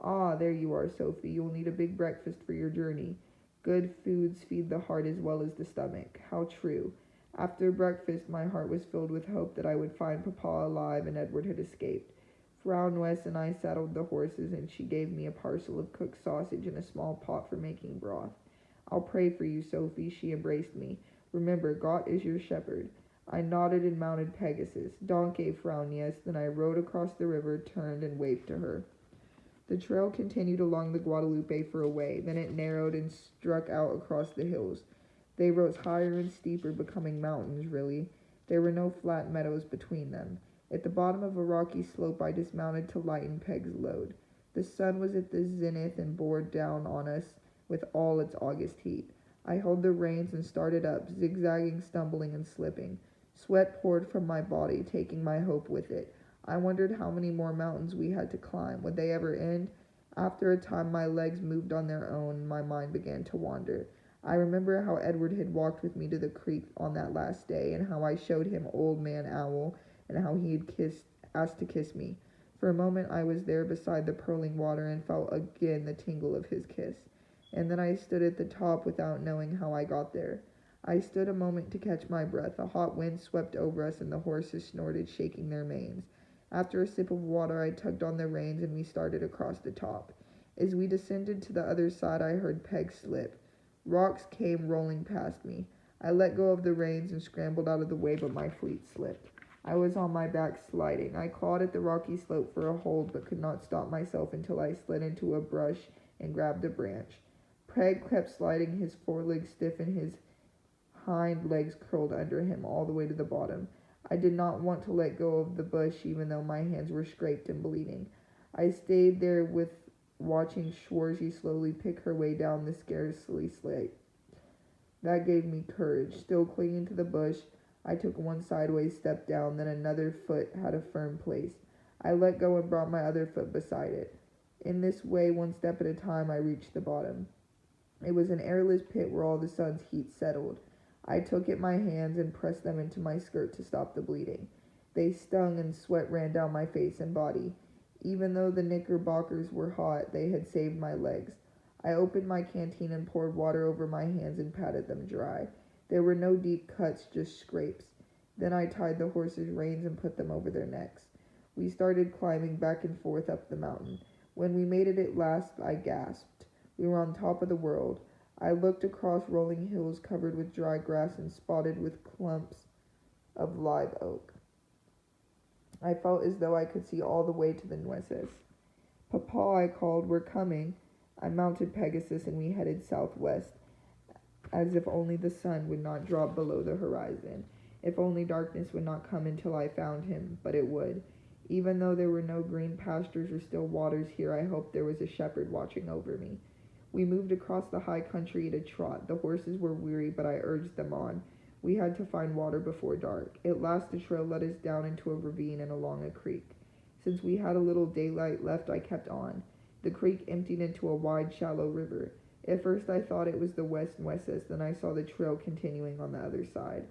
Speaker 1: Ah, there you are, Sophie. You'll need a big breakfast for your journey. Good foods feed the heart as well as the stomach. How true. After breakfast, my heart was filled with hope that I would find Papa alive and Edward had escaped. Frau Nuess and I saddled the horses, and she gave me a parcel of cooked sausage and a small pot for making broth. I'll pray for you, Sophie. She embraced me. Remember, God is your shepherd. I nodded and mounted Pegasus. Donkey, Frau Nuess. Then I rode across the river, turned, and waved to her. The trail continued along the Guadalupe for a way, then it narrowed and struck out across the hills. They rose higher and steeper, becoming mountains, really. There were no flat meadows between them. At the bottom of a rocky slope I dismounted to lighten Peg's load. The sun was at the zenith and bore down on us with all its August heat. I held the reins and started up, zigzagging, stumbling, and slipping. Sweat poured from my body, taking my hope with it. I wondered how many more mountains we had to climb. Would they ever end? After a time, my legs moved on their own, and my mind began to wander. I remember how Edward had walked with me to the creek on that last day, and how I showed him Old Man Owl, and how he had asked to kiss me. For a moment I was there beside the purling water and felt again the tingle of his kiss. And then I stood at the top without knowing how I got there. I stood a moment to catch my breath. A hot wind swept over us, and the horses snorted, shaking their manes. After a sip of water, I tugged on the reins, and we started across the top. As we descended to the other side, I heard Peg slip. Rocks came rolling past me. I let go of the reins and scrambled out of the way, but my feet slipped. I was on my back sliding. I clawed at the rocky slope for a hold, but could not stop myself until I slid into a brush and grabbed a branch. Peg kept sliding, his forelegs stiff and his hind legs curled under him all the way to the bottom. I did not want to let go of the bush, even though my hands were scraped and bleeding. I stayed there watching Schwarzy slowly pick her way down the scarcely slate. That gave me courage. Still clinging to the bush, I took one sideways step down, then another foot had a firm place. I let go and brought my other foot beside it. In this way, one step at a time, I reached the bottom. It was an airless pit where all the sun's heat settled. I took at my hands and pressed them into my skirt to stop the bleeding. They stung and sweat ran down my face and body. Even though the knickerbockers were hot, they had saved my legs. I opened my canteen and poured water over my hands and patted them dry. There were no deep cuts, just scrapes. Then I tied the horses' reins and put them over their necks. We started climbing back and forth up the mountain. When we made it at last, I gasped. We were on top of the world. I looked across rolling hills covered with dry grass and spotted with clumps of live oak. I felt as though I could see all the way to the Nueces. Papa, I called, we're coming. I mounted Pegasus and we headed southwest, as if only the sun would not drop below the horizon. If only darkness would not come until I found him, but it would. Even though there were no green pastures or still waters here, I hoped there was a shepherd watching over me. We moved across the high country at a trot. The horses were weary, but I urged them on. We had to find water before dark. At last the trail led us down into a ravine and along a creek. Since we had a little daylight left, I kept on. The creek emptied into a wide, shallow river. At first I thought it was the West Nueces, then I saw the trail continuing on the other side.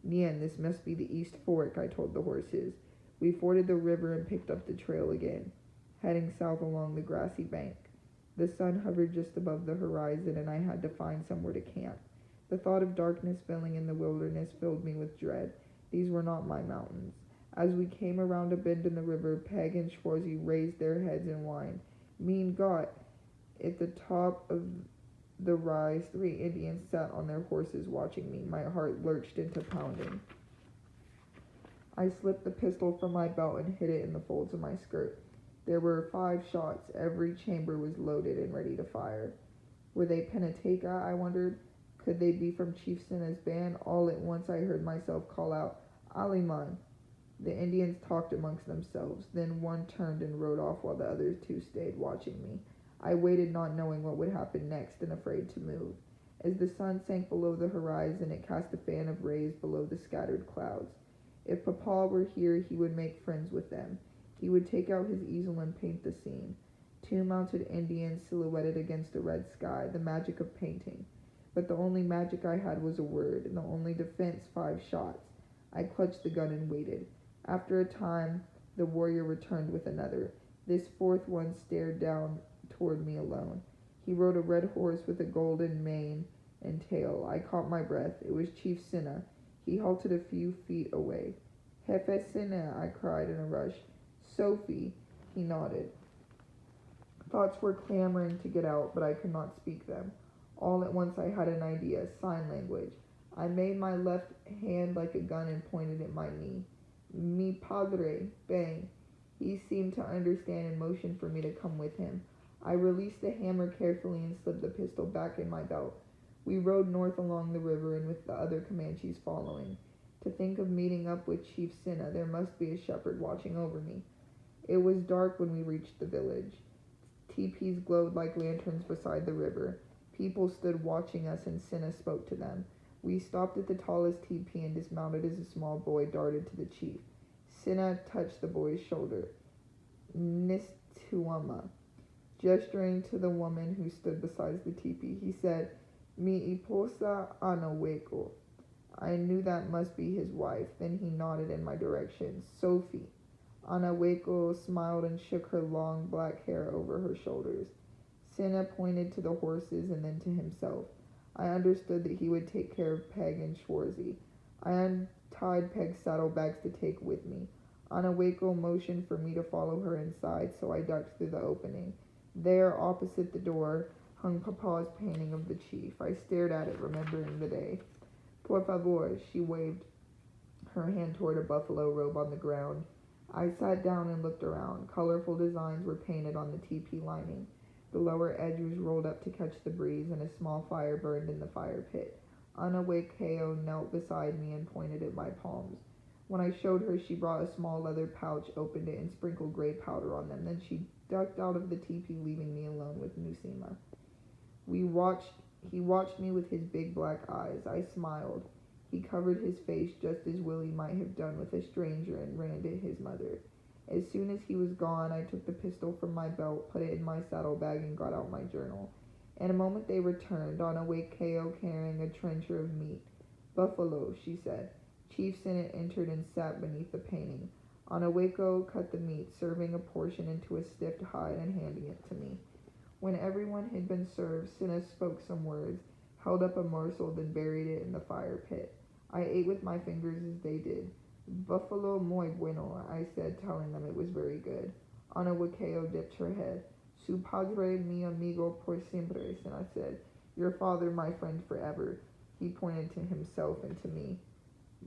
Speaker 1: Nien, this must be the East Fork, I told the horses. We forded the river and picked up the trail again, heading south along the grassy bank. The sun hovered just above the horizon, and I had to find somewhere to camp. The thought of darkness filling in the wilderness filled me with dread. These were not my mountains. As we came around a bend in the river, Peg and Schwarzy raised their heads and whined. Mean Gott! At the top of the rise, 3 Indians sat on their horses watching me. My heart lurched into pounding. I slipped the pistol from my belt and hid it in the folds of my skirt. There were 5 shots. Every chamber was loaded and ready to fire. Were they Penateka, I wondered? Could they be from Chief Senna's band? All at once I heard myself call out, Aliman! The Indians talked amongst themselves. Then one turned and rode off while the other 2 stayed watching me. I waited, not knowing what would happen next and afraid to move. As the sun sank below the horizon, it cast a fan of rays below the scattered clouds. If Papa were here, he would make friends with them. He would take out his easel and paint the scene. 2 mounted Indians silhouetted against a red sky, the magic of painting. But the only magic I had was a word, and the only defense 5 shots. I clutched the gun and waited. After a time, the warrior returned with another. This 4th one stared down toward me alone. He rode a red horse with a golden mane and tail. I caught my breath. It was Chief Cinna. He halted a few feet away. Jefe Cinna, I cried in a rush. Sophie, he nodded. Thoughts were clamoring to get out, but I could not speak them. All at once I had an idea, sign language. I made my left hand like a gun and pointed at my knee. Mi padre, bang. He seemed to understand and motioned for me to come with him. I released the hammer carefully and slipped the pistol back in my belt. We rode north along the river and with the other Comanches following. To think of meeting up with Chief Cinna, there must be a shepherd watching over me. It was dark when we reached the village. Teepees glowed like lanterns beside the river. People stood watching us and Cinna spoke to them. We stopped at the tallest teepee and dismounted as a small boy darted to the chief. Cinna touched the boy's shoulder. Nistuama. Gesturing to the woman who stood beside the teepee, he said, Mi esposa Anaweko. I knew that must be his wife. Then he nodded in my direction. Sophie. Anaweko smiled and shook her long black hair over her shoulders. Cinna pointed to the horses and then to himself. I understood that he would take care of Peg and Schwarzy. I untied Peg's saddlebags to take with me. Anaweko motioned for me to follow her inside, so I ducked through the opening. There, opposite the door, hung Papa's painting of the chief. I stared at it, remembering the day. Por favor, she waved her hand toward a buffalo robe on the ground. I sat down and looked around. Colorful designs were painted on the teepee lining. The lower edge was rolled up to catch the breeze, and a small fire burned in the fire pit. Anawekeo knelt beside me and pointed at my palms. When I showed her, she brought a small leather pouch, opened it, and sprinkled gray powder on them. Then she ducked out of the teepee, leaving me alone with Nusima. He watched me with his big black eyes. I smiled. He covered his face just as Willie might have done with a stranger and ran to his mother. As soon as he was gone, I took the pistol from my belt, put it in my saddlebag, and got out my journal. In a moment they returned, on a Wakeo carrying a trencher of meat. Buffalo, she said. Chief Cinna entered and sat beneath the painting. Anaweko cut the meat, serving a portion into a stiff hide and handing it to me. When everyone had been served, Cinna spoke some words, held up a morsel, then buried it in the fire pit. I ate with my fingers as they did. Buffalo muy bueno, I said, telling them it was very good. Anaweko dipped her head. Su padre mi amigo por siempre, Cinna said. Your father, my friend forever. He pointed to himself and to me.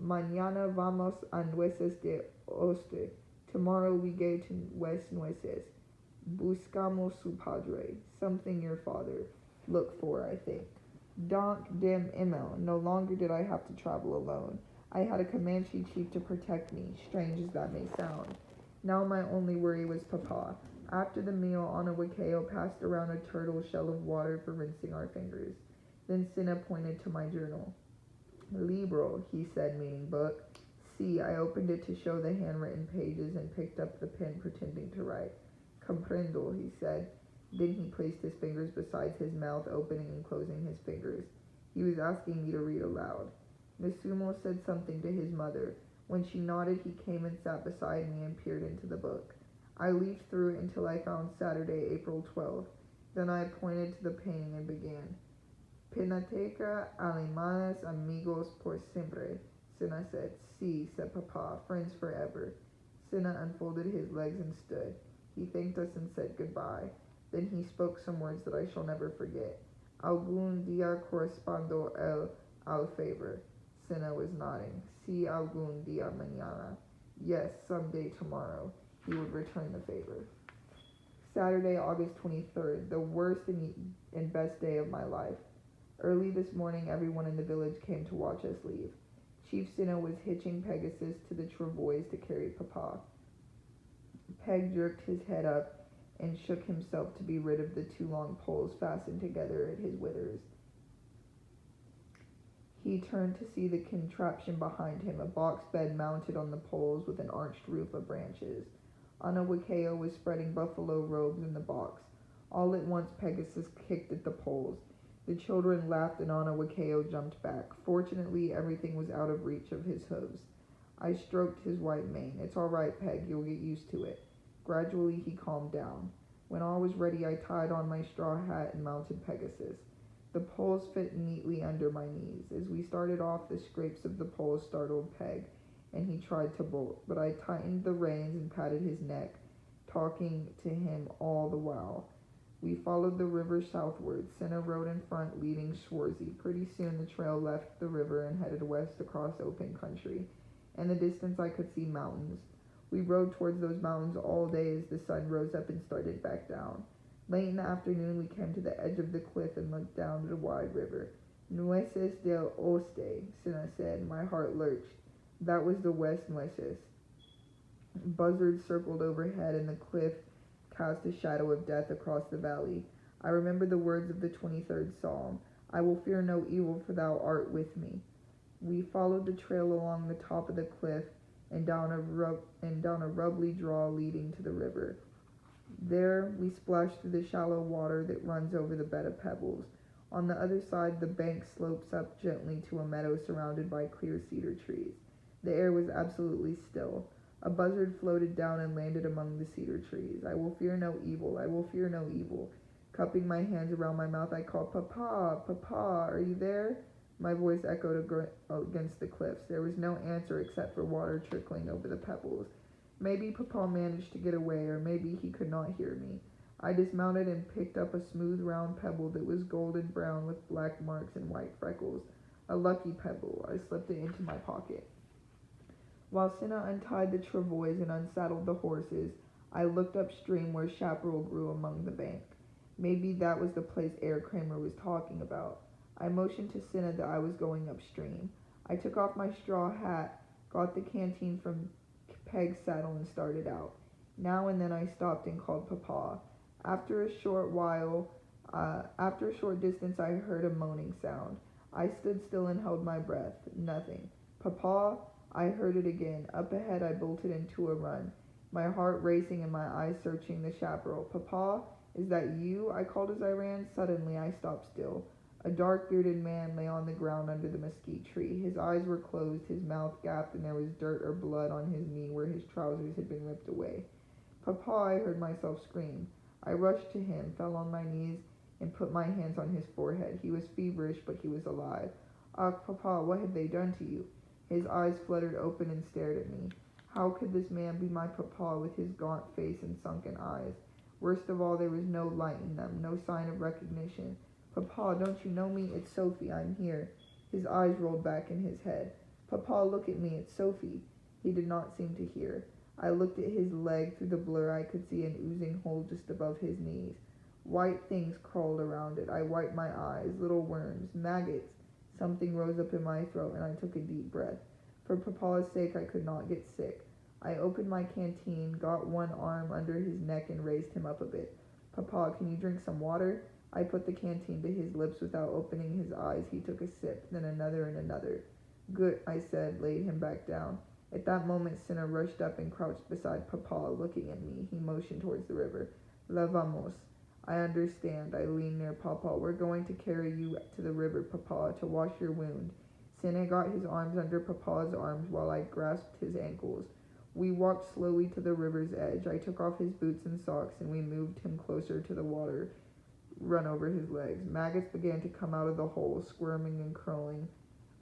Speaker 1: Mañana vamos a Nueces de Oeste. Tomorrow we go to West Nueces. Buscamos su padre. Something your father. Look for, I think. Donk dem Emel. No longer did I have to travel alone. I had a Comanche chief to protect me, strange as that may sound. Now my only worry was Papa. After the meal, Anaweko passed around a turtle shell of water for rinsing our fingers. Then Cinna pointed to my journal. Libro, he said, meaning book. See, I opened it to show the handwritten pages and picked up the pen pretending to write. Comprendo, he said. Then he placed his fingers beside his mouth, opening and closing his fingers. He was asking me to read aloud. Nasumo said something to his mother. When she nodded, he came and sat beside me and peered into the book. I leafed through it until I found Saturday, April 12th. Then I pointed to the painting and began. Pinateca alemanes amigos por siempre, Cinna said. Si, said Papa, friends forever. Cinna unfolded his legs and stood. He thanked us and said goodbye. Then he spoke some words that I shall never forget. Algún día correspondo al favor. Cinna was nodding. Si algún día mañana. Yes, someday tomorrow. He would return the favor. Saturday, August 23rd, the worst and best day of my life. Early this morning, everyone in the village came to watch us leave. Chief Cinna was hitching Pegasus to the travois to carry Papa. Peg jerked his head up and shook himself to be rid of the two long poles fastened together at his withers. He turned to see the contraption behind him, a box bed mounted on the poles with an arched roof of branches. Anaweko was spreading buffalo robes in the box. All at once Pegasus kicked at the poles. The children laughed and Anaweko jumped back. Fortunately, everything was out of reach of his hooves. I stroked his white mane. It's all right, Peg. You'll get used to it. Gradually, he calmed down. When all was ready, I tied on my straw hat and mounted Pegasus. The poles fit neatly under my knees. As we started off, the scrapes of the poles startled Peg, and he tried to bolt, but I tightened the reins and patted his neck, talking to him all the while. We followed the river southward. Cinna rode in front, leading Schwarzy. Pretty soon the trail left the river and headed west across open country. In the distance I could see mountains. We rode towards those mountains all day as the sun rose up and started back down. Late in the afternoon we came to the edge of the cliff and looked down at a wide river. Nueces del Oeste, Cinna said. My heart lurched. That was the West Nueces. Buzzards circled overhead and the cliff cast a shadow of death across the valley. I remember the words of the 23rd Psalm. I will fear no evil, for thou art with me. We followed the trail along the top of the cliff and down a rubbly draw leading to the river. There we splashed through the shallow water that runs over the bed of pebbles. On the other side, the bank slopes up gently to a meadow surrounded by clear cedar trees. The air was absolutely still. A buzzard floated down and landed among the cedar trees. I will fear no evil, I will fear no evil. Cupping my hands around my mouth, I called, Papa, Papa, are you there? My voice echoed against the cliffs. There was no answer except for water trickling over the pebbles. Maybe Papa managed to get away, or maybe he could not hear me. I dismounted and picked up a smooth round pebble that was golden brown with black marks and white freckles. A lucky pebble. I slipped it into my pocket. While Cinna untied the travois and unsaddled the horses, I looked upstream where chaparral grew among the bank. Maybe that was the place Herr Kramer was talking about. I motioned to Cinna that I was going upstream. I took off my straw hat, got the canteen from Peg's saddle, and started out. Now and then I stopped and called Papa. After a short distance, I heard a moaning sound. I stood still and held my breath. Nothing. Papa? I heard it again. Up ahead, I bolted into a run, my heart racing and my eyes searching the chaparral. Papa, is that you? I called as I ran. Suddenly, I stopped still. A dark-bearded man lay on the ground under the mesquite tree. His eyes were closed, his mouth gaped, and there was dirt or blood on his knee where his trousers had been ripped away. Papa, I heard myself scream. I rushed to him, fell on my knees, and put my hands on his forehead. He was feverish, but he was alive. Ah, Papa, what had they done to you? His eyes fluttered open and stared at me. How could this man be my Papa with his gaunt face and sunken eyes? Worst of all, there was no light in them, no sign of recognition. Papa, don't you know me? It's Sophie, I'm here. His eyes rolled back in his head. Papa, look at me, it's Sophie. He did not seem to hear. I looked at his leg. Through the blur I could see an oozing hole just above his knees. White things crawled around it. I wiped my eyes. Little worms. Maggots. Something rose up in my throat, and I took a deep breath. For Papa's sake, I could not get sick. I opened my canteen, got one arm under his neck, and raised him up a bit. Papa, can you drink some water? I put the canteen to his lips without opening his eyes. He took a sip, then another and another. Good, I said, laid him back down. At that moment, Cinna rushed up and crouched beside Papa, looking at me. He motioned towards the river. La vamos. I understand. I leaned near Papa. We're going to carry you to the river, Papa, to wash your wound. Cinna got his arms under Papa's arms while I grasped his ankles. We walked slowly to the river's edge. I took off his boots and socks, and we moved him closer to the water run over his legs. Maggots began to come out of the hole, squirming and curling.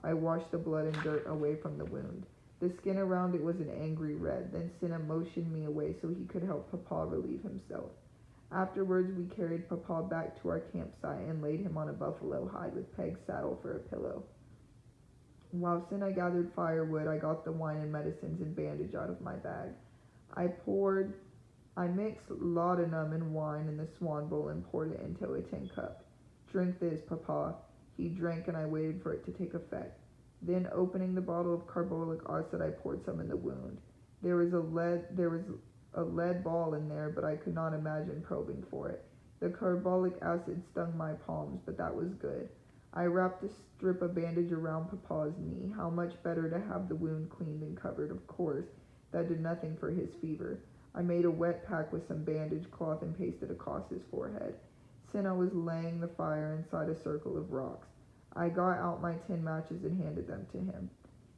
Speaker 1: I washed the blood and dirt away from the wound. The skin around it was an angry red. Then Cinna motioned me away so he could help Papa relieve himself. Afterwards, we carried Papa back to our campsite and laid him on a buffalo hide with Peg's saddle for a pillow. While Cinna gathered firewood, I got the wine and medicines and bandage out of my bag. I mixed laudanum and wine in the swan bowl and poured it into a tin cup. Drink this, Papa. He drank, and I waited for it to take effect. Then, opening the bottle of carbolic acid, I poured some in the wound. There was a lead ball in there, but I could not imagine probing for it. The carbolic acid stung my palms, but that was good. I wrapped a strip of bandage around Papa's knee. How much better to have the wound cleaned and covered, of course. That did nothing for his fever. I made a wet pack with some bandage cloth and pasted across his forehead. Cinna was laying the fire inside a circle of rocks. I got out my tin matches and handed them to him.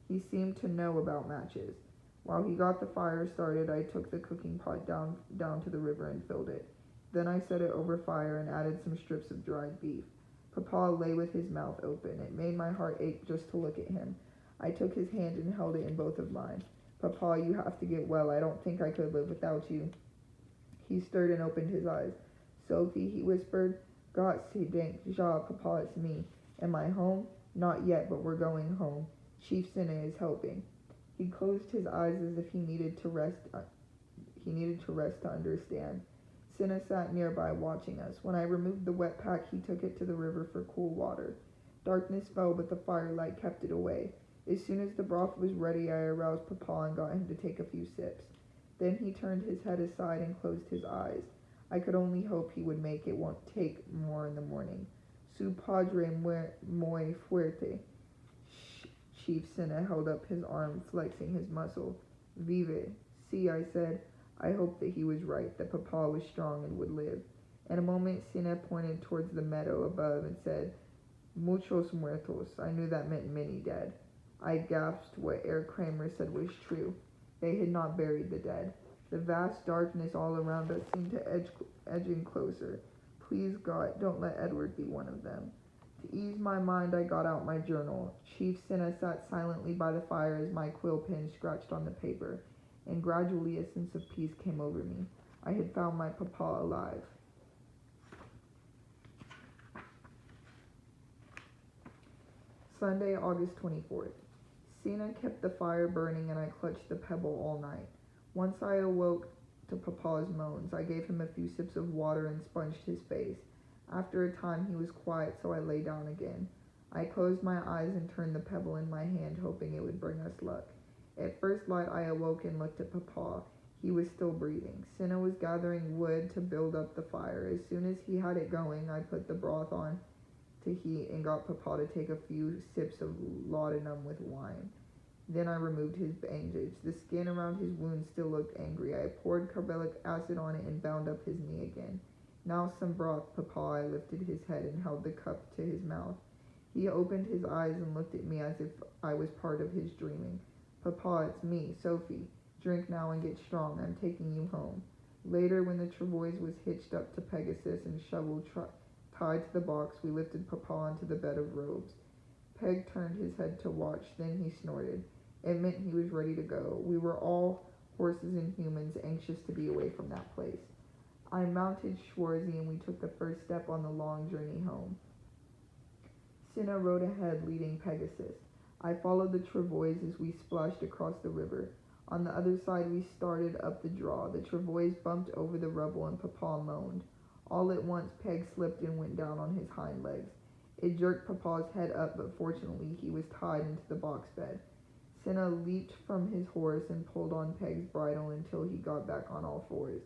Speaker 1: He seemed to know about matches. While he got the fire started, I took the cooking pot down to the river and filled it. Then I set it over fire and added some strips of dried beef. Papa lay with his mouth open. It made my heart ache just to look at him. I took his hand and held it in both of mine. Papa, you have to get well. I don't think I could live without you. He stirred and opened his eyes. Sophie, he whispered. God say dank, Ja, Papa, it's me. Am I home? Not yet, but we're going home. Chief Sinna is helping. He closed his eyes as if he needed to rest to understand. Sinna sat nearby watching us. When I removed the wet pack, he took it to the river for cool water. Darkness fell, but the firelight kept it away. As soon as the broth was ready, I aroused Papa and got him to take a few sips. Then he turned his head aside and closed his eyes. I could only hope he would make it won't take more in the morning. Su padre muy fuerte. Chief Sinna held up his arm, flexing his muscle. Vive. See, I said. I hoped that he was right, that Papa was strong and would live. In a moment, Sinna pointed towards the meadow above and said, Muchos muertos. I knew that meant many dead. I gasped what Herr Kramer said was true. They had not buried the dead. The vast darkness all around us seemed to edge in closer. Please, God, don't let Edward be one of them. To ease my mind, I got out my journal. Chief Sinna sat silently by the fire as my quill pen scratched on the paper, and gradually a sense of peace came over me. I had found my Papa alive. Sunday, August 24th. Sina kept the fire burning and I clutched the pebble all night. Once I awoke to Papa's moans. I gave him a few sips of water and sponged his face. After a time he was quiet, so I lay down again. I closed my eyes and turned the pebble in my hand, hoping it would bring us luck. At first light I awoke and looked at Papa. He was still breathing. Sina was gathering wood to build up the fire. As soon as he had it going, I put the broth on to heat and got Papa to take a few sips of laudanum with wine. Then I removed his bandage. The skin around his wound still looked angry. I poured carbolic acid on it and bound up his knee again. Now some broth, Papa. I lifted his head and held the cup to his mouth. He opened his eyes and looked at me as if I was part of his dreaming. Papa, it's me, Sophie. Drink now and get strong. I'm taking you home. Later, when the travois was hitched up to Pegasus and shovel tied to the box, we lifted Papa onto the bed of robes. Peg turned his head to watch, then he snorted. It meant he was ready to go. We were all, horses and humans, anxious to be away from that place. I mounted Schwarzy and we took the first step on the long journey home. Sina rode ahead, leading Pegasus. I followed the travois as we splashed across the river. On the other side we started up the draw. The travois bumped over the rubble and Papa moaned. All at once Peg slipped and went down on his hind legs. It jerked Papa's head up, but fortunately he was tied into the box bed. Sina leaped from his horse and pulled on Peg's bridle until he got back on all fours.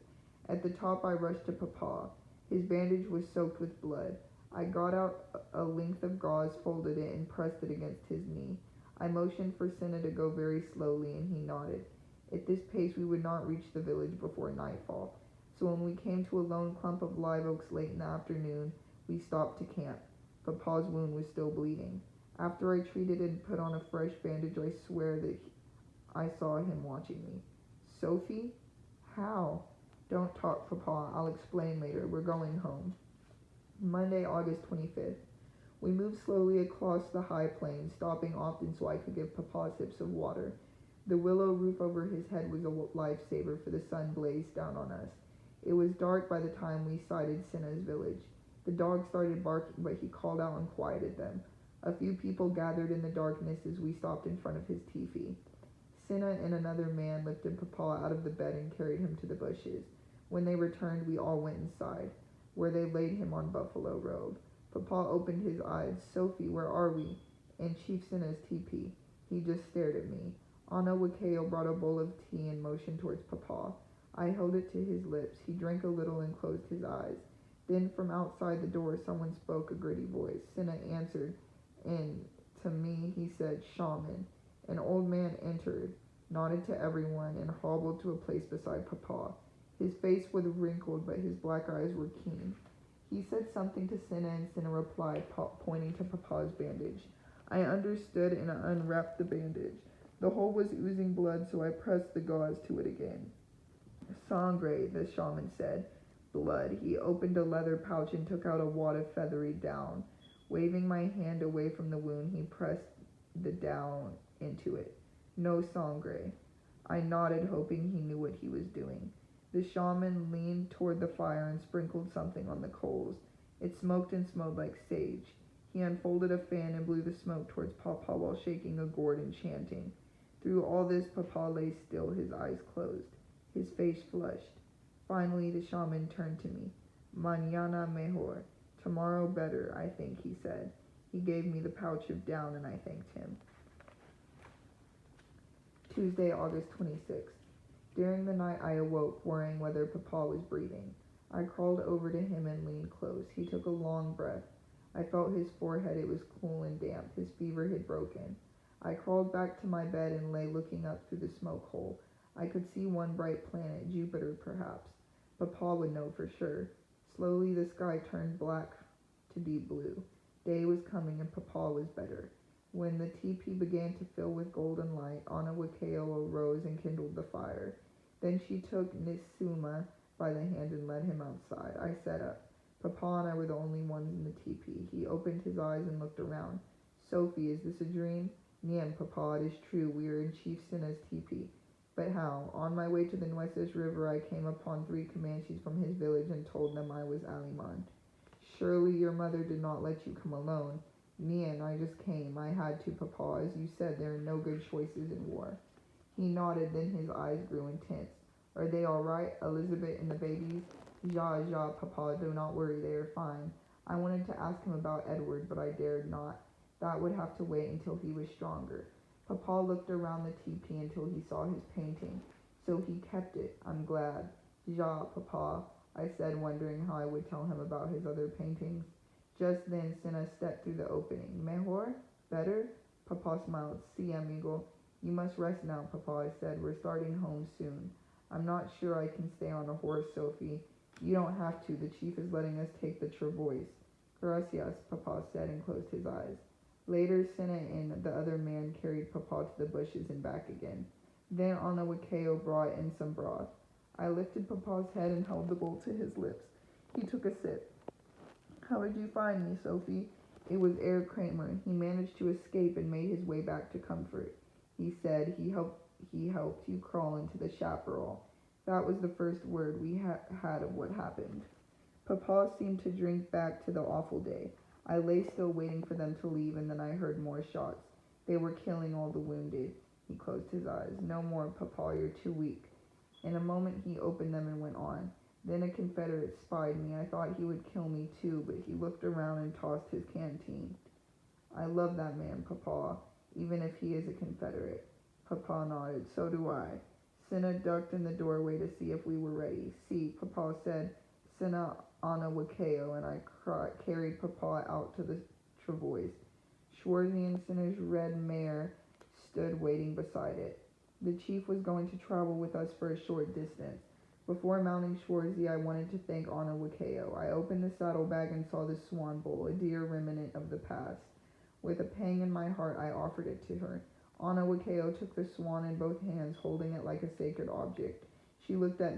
Speaker 1: At the top I rushed to Papa. His bandage was soaked with blood. I got out a length of gauze, folded it, and pressed it against his knee. I motioned for Sina to go very slowly, and he nodded. At this pace we would not reach the village before nightfall, so when we came to a lone clump of live oaks late in the afternoon, we stopped to camp. Papa's wound was still bleeding. After I treated and put on a fresh bandage, I swear that I saw him watching me. Sophie? How? Don't talk, Papa. I'll explain later. We're going home. Monday, August 25th. We moved slowly across the high plains, stopping often so I could give Papa sips of water. The willow roof over his head was a lifesaver, for the sun blazed down on us. It was dark by the time we sighted Sina's village. The dog started barking, but he called out and quieted them. A few people gathered in the darkness as we stopped in front of his teepee. Sina and another man lifted Papa out of the bed and carried him to the bushes. When they returned, we all went inside, where they laid him on buffalo robe. Papa opened his eyes. Sophie, where are we? And Chief Sina's teepee. He just stared at me. Ana Wakeo brought a bowl of tea and motioned towards Papa. I held it to his lips. He drank a little and closed his eyes. Then from outside the door someone spoke, a gritty voice. Sina answered, and to me he said, Shaman. An old man entered, nodded to everyone, and hobbled to a place beside Papa. His face was wrinkled, but his black eyes were keen. He said something to Sina, and Sina replied, pointing to Papa's bandage. I understood, and I unwrapped the bandage. The hole was oozing blood, so I pressed the gauze to it again. Sangre, the shaman said. blood. He opened a leather pouch and took out a wad of feathery down. Waving my hand away from the wound, he pressed the down into it. No sangre. I nodded, hoping he knew what he was doing. The shaman leaned toward the fire and sprinkled something on the coals. It smoked and smelled like sage. He unfolded a fan and blew the smoke towards Papa while shaking a gourd and chanting. Through all this, Papa lay still, his eyes closed, his face flushed. Finally, the shaman turned to me. Mañana mejor. Tomorrow better, I think, he said. He gave me the pouch of down and I thanked him. Tuesday, August 26th. During the night I awoke, worrying whether Papa was breathing. I crawled over to him and leaned close. He took a long breath. I felt his forehead. It was cool and damp. His fever had broken. I crawled back to my bed and lay looking up through the smoke hole. I could see one bright planet, Jupiter perhaps. Papa would know for sure. Slowly the sky turned black to deep blue. Day was coming and Papa was better. When the teepee began to fill with golden light, Ana Wakeo arose and kindled the fire. Then she took Nisuma by the hand and led him outside. I sat up. Papa and I were the only ones in the teepee. He opened his eyes and looked around. Sophie, is this a dream? Nien, Papa, it is true. We are in Chief Sinna's teepee. But how? On my way to the Nueces River, I came upon 3 Comanches from his village and told them I was Aliman. Surely your mother did not let you come alone. Nien, I just came. I had to, Papa. As you said, there are no good choices in war. He nodded, then his eyes grew intense. Are they all right, Elizabeth and the babies? Ja, Papa, do not worry, they are fine. I wanted to ask him about Edward, but I dared not. That would have to wait until he was stronger. Papa looked around the teepee until he saw his painting. So he kept it. I'm glad. Ja, Papa, I said, wondering how I would tell him about his other paintings. Just then, Senna stepped through the opening. Mejor? Better? Papa smiled. Si, amigo. You must rest now, Papa, I said. We're starting home soon. I'm not sure I can stay on a horse, Sophie. You don't have to. The chief is letting us take the travois. Gracias, Papa said and closed his eyes. Later, Senna and the other man carried Papa to the bushes and back again. Then Ana Wakeo brought in some broth. I lifted Papa's head and held the bowl to his lips. He took a sip. How did you find me, Sophie? It was Herr Kramer. He managed to escape and made his way back to comfort. He said he helped you crawl into the chaparral. That was the first word we had of what happened. Papa seemed to drink back to the awful day. I lay still waiting for them to leave, and then I heard more shots. They were killing all the wounded. He closed his eyes. No more, Papa, you're too weak. In a moment he opened them and went on. Then a Confederate spied me. I thought he would kill me too, but he looked around and tossed his canteen. I love that man, Papa, even if he is a Confederate. Papa nodded. So do I. Senna ducked in the doorway to see if we were ready. See, Papa said, Senna Ana Wakeo, and I carried Papa out to the travois. Schwarzy and Senna's red mare stood waiting beside it. The chief was going to travel with us for a short distance. Before mounting Schwarzy, I wanted to thank Ana Wakeo. I opened the saddlebag and saw the swan bowl, a dear remnant of the past. With a pang in my heart, I offered it to her. Ana Wakeo took the swan in both hands, holding it like a sacred object. She looked up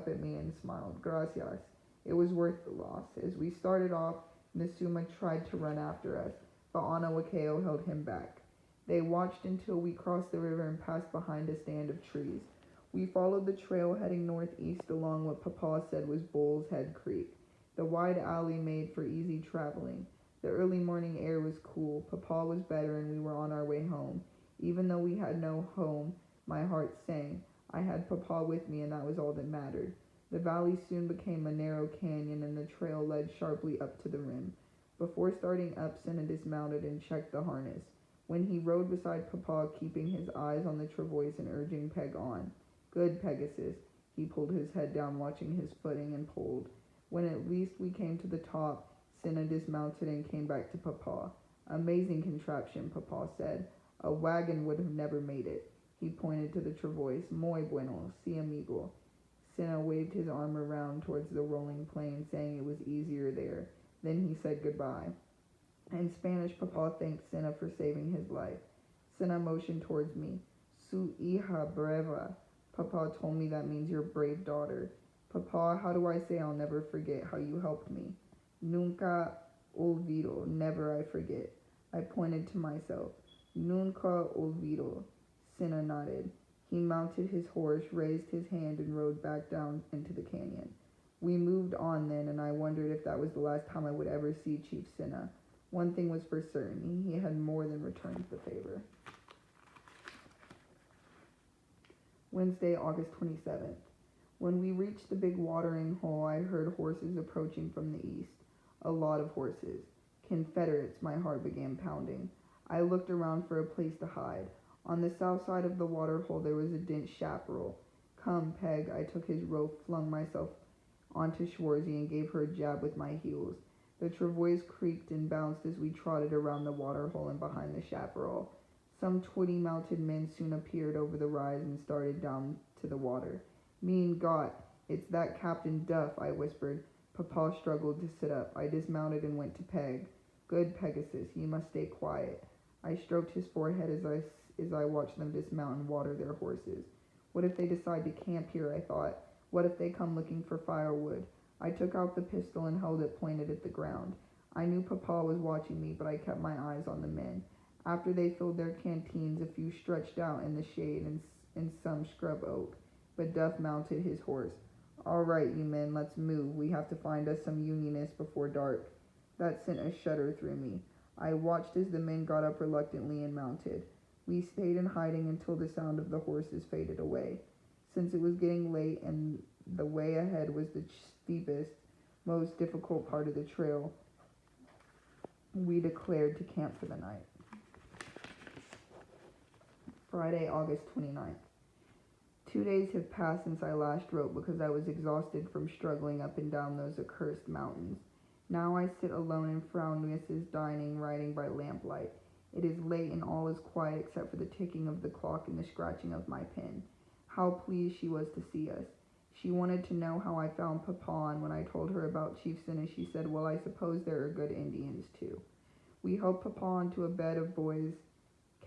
Speaker 1: at me and smiled. Gracias. It was worth the loss. As we started off, Nisuma tried to run after us, but Ana Wakeo held him back. They watched until we crossed the river and passed behind a stand of trees. We followed the trail heading northeast along what Papa said was Bull's Head Creek. The wide alley made for easy traveling. The early morning air was cool. Papa was better and we were on our way home. Even though we had no home, my heart sang. I had Papa with me and that was all that mattered. The valley soon became a narrow canyon and the trail led sharply up to the rim. Before starting up, Senna dismounted and checked the harness. When he rode beside Papa, keeping his eyes on the travois and urging Peg on. Good, Pegasus. He pulled his head down, watching his footing, and pulled. When at least we came to the top, Senna dismounted and came back to Papa. Amazing contraption, Papa said. A wagon would have never made it. He pointed to the travois. Muy bueno, si amigo. Senna waved his arm around towards the rolling plain, saying it was easier there. Then he said goodbye. In Spanish, Papa thanked Senna for saving his life. Senna motioned towards me. Su hija brava. Papa told me that means your brave daughter. Papa, how do I say I'll never forget how you helped me? Nunca olvido, never I forget. I pointed to myself. Nunca olvido. Cinna nodded. He mounted his horse, raised his hand, and rode back down into the canyon. We moved on then, and I wondered if that was the last time I would ever see Chief Cinna. One thing was for certain, he had more than returned the favor. Wednesday, August 27th. When we reached the big watering hole, I heard horses approaching from the east. A lot of horses. Confederates, my heart began pounding. I looked around for a place to hide. On the south side of the water hole there was a dense chaparral. Come, Peg, I took his rope, flung myself onto Schwarzy, and gave her a jab with my heels. The travois creaked and bounced as we trotted around the water hole and behind the chaparral. Some 20 mounted men soon appeared over the rise and started down to the water. Mean Gott, it's that Captain Duff, I whispered. Papa struggled to sit up. I dismounted and went to Peg. Good, Pegasus, you must stay quiet. I stroked his forehead as I watched them dismount and water their horses. What if they decide to camp here, I thought. What if they come looking for firewood? I took out the pistol and held it pointed at the ground. I knew Papa was watching me, but I kept my eyes on the men. After they filled their canteens, a few stretched out in the shade and some scrub oak. But Duff mounted his horse. All right, you men, let's move. We have to find us some Unionists before dark. That sent a shudder through me. I watched as the men got up reluctantly and mounted. We stayed in hiding until the sound of the horses faded away. Since it was getting late and the way ahead was the steepest, most difficult part of the trail, we declared to camp for the night. Friday, August 29th. 2 days have passed since I last wrote because I was exhausted from struggling up and down those accursed mountains. Now I sit alone in Frau Nuiss's dining, writing by lamplight. It is late and all is quiet except for the ticking of the clock and the scratching of my pen. How pleased she was to see us. She wanted to know how I found Papa, and when I told her about Chief Cinna, she said, well, I suppose there are good Indians too. We helped Papa onto a bed of boys'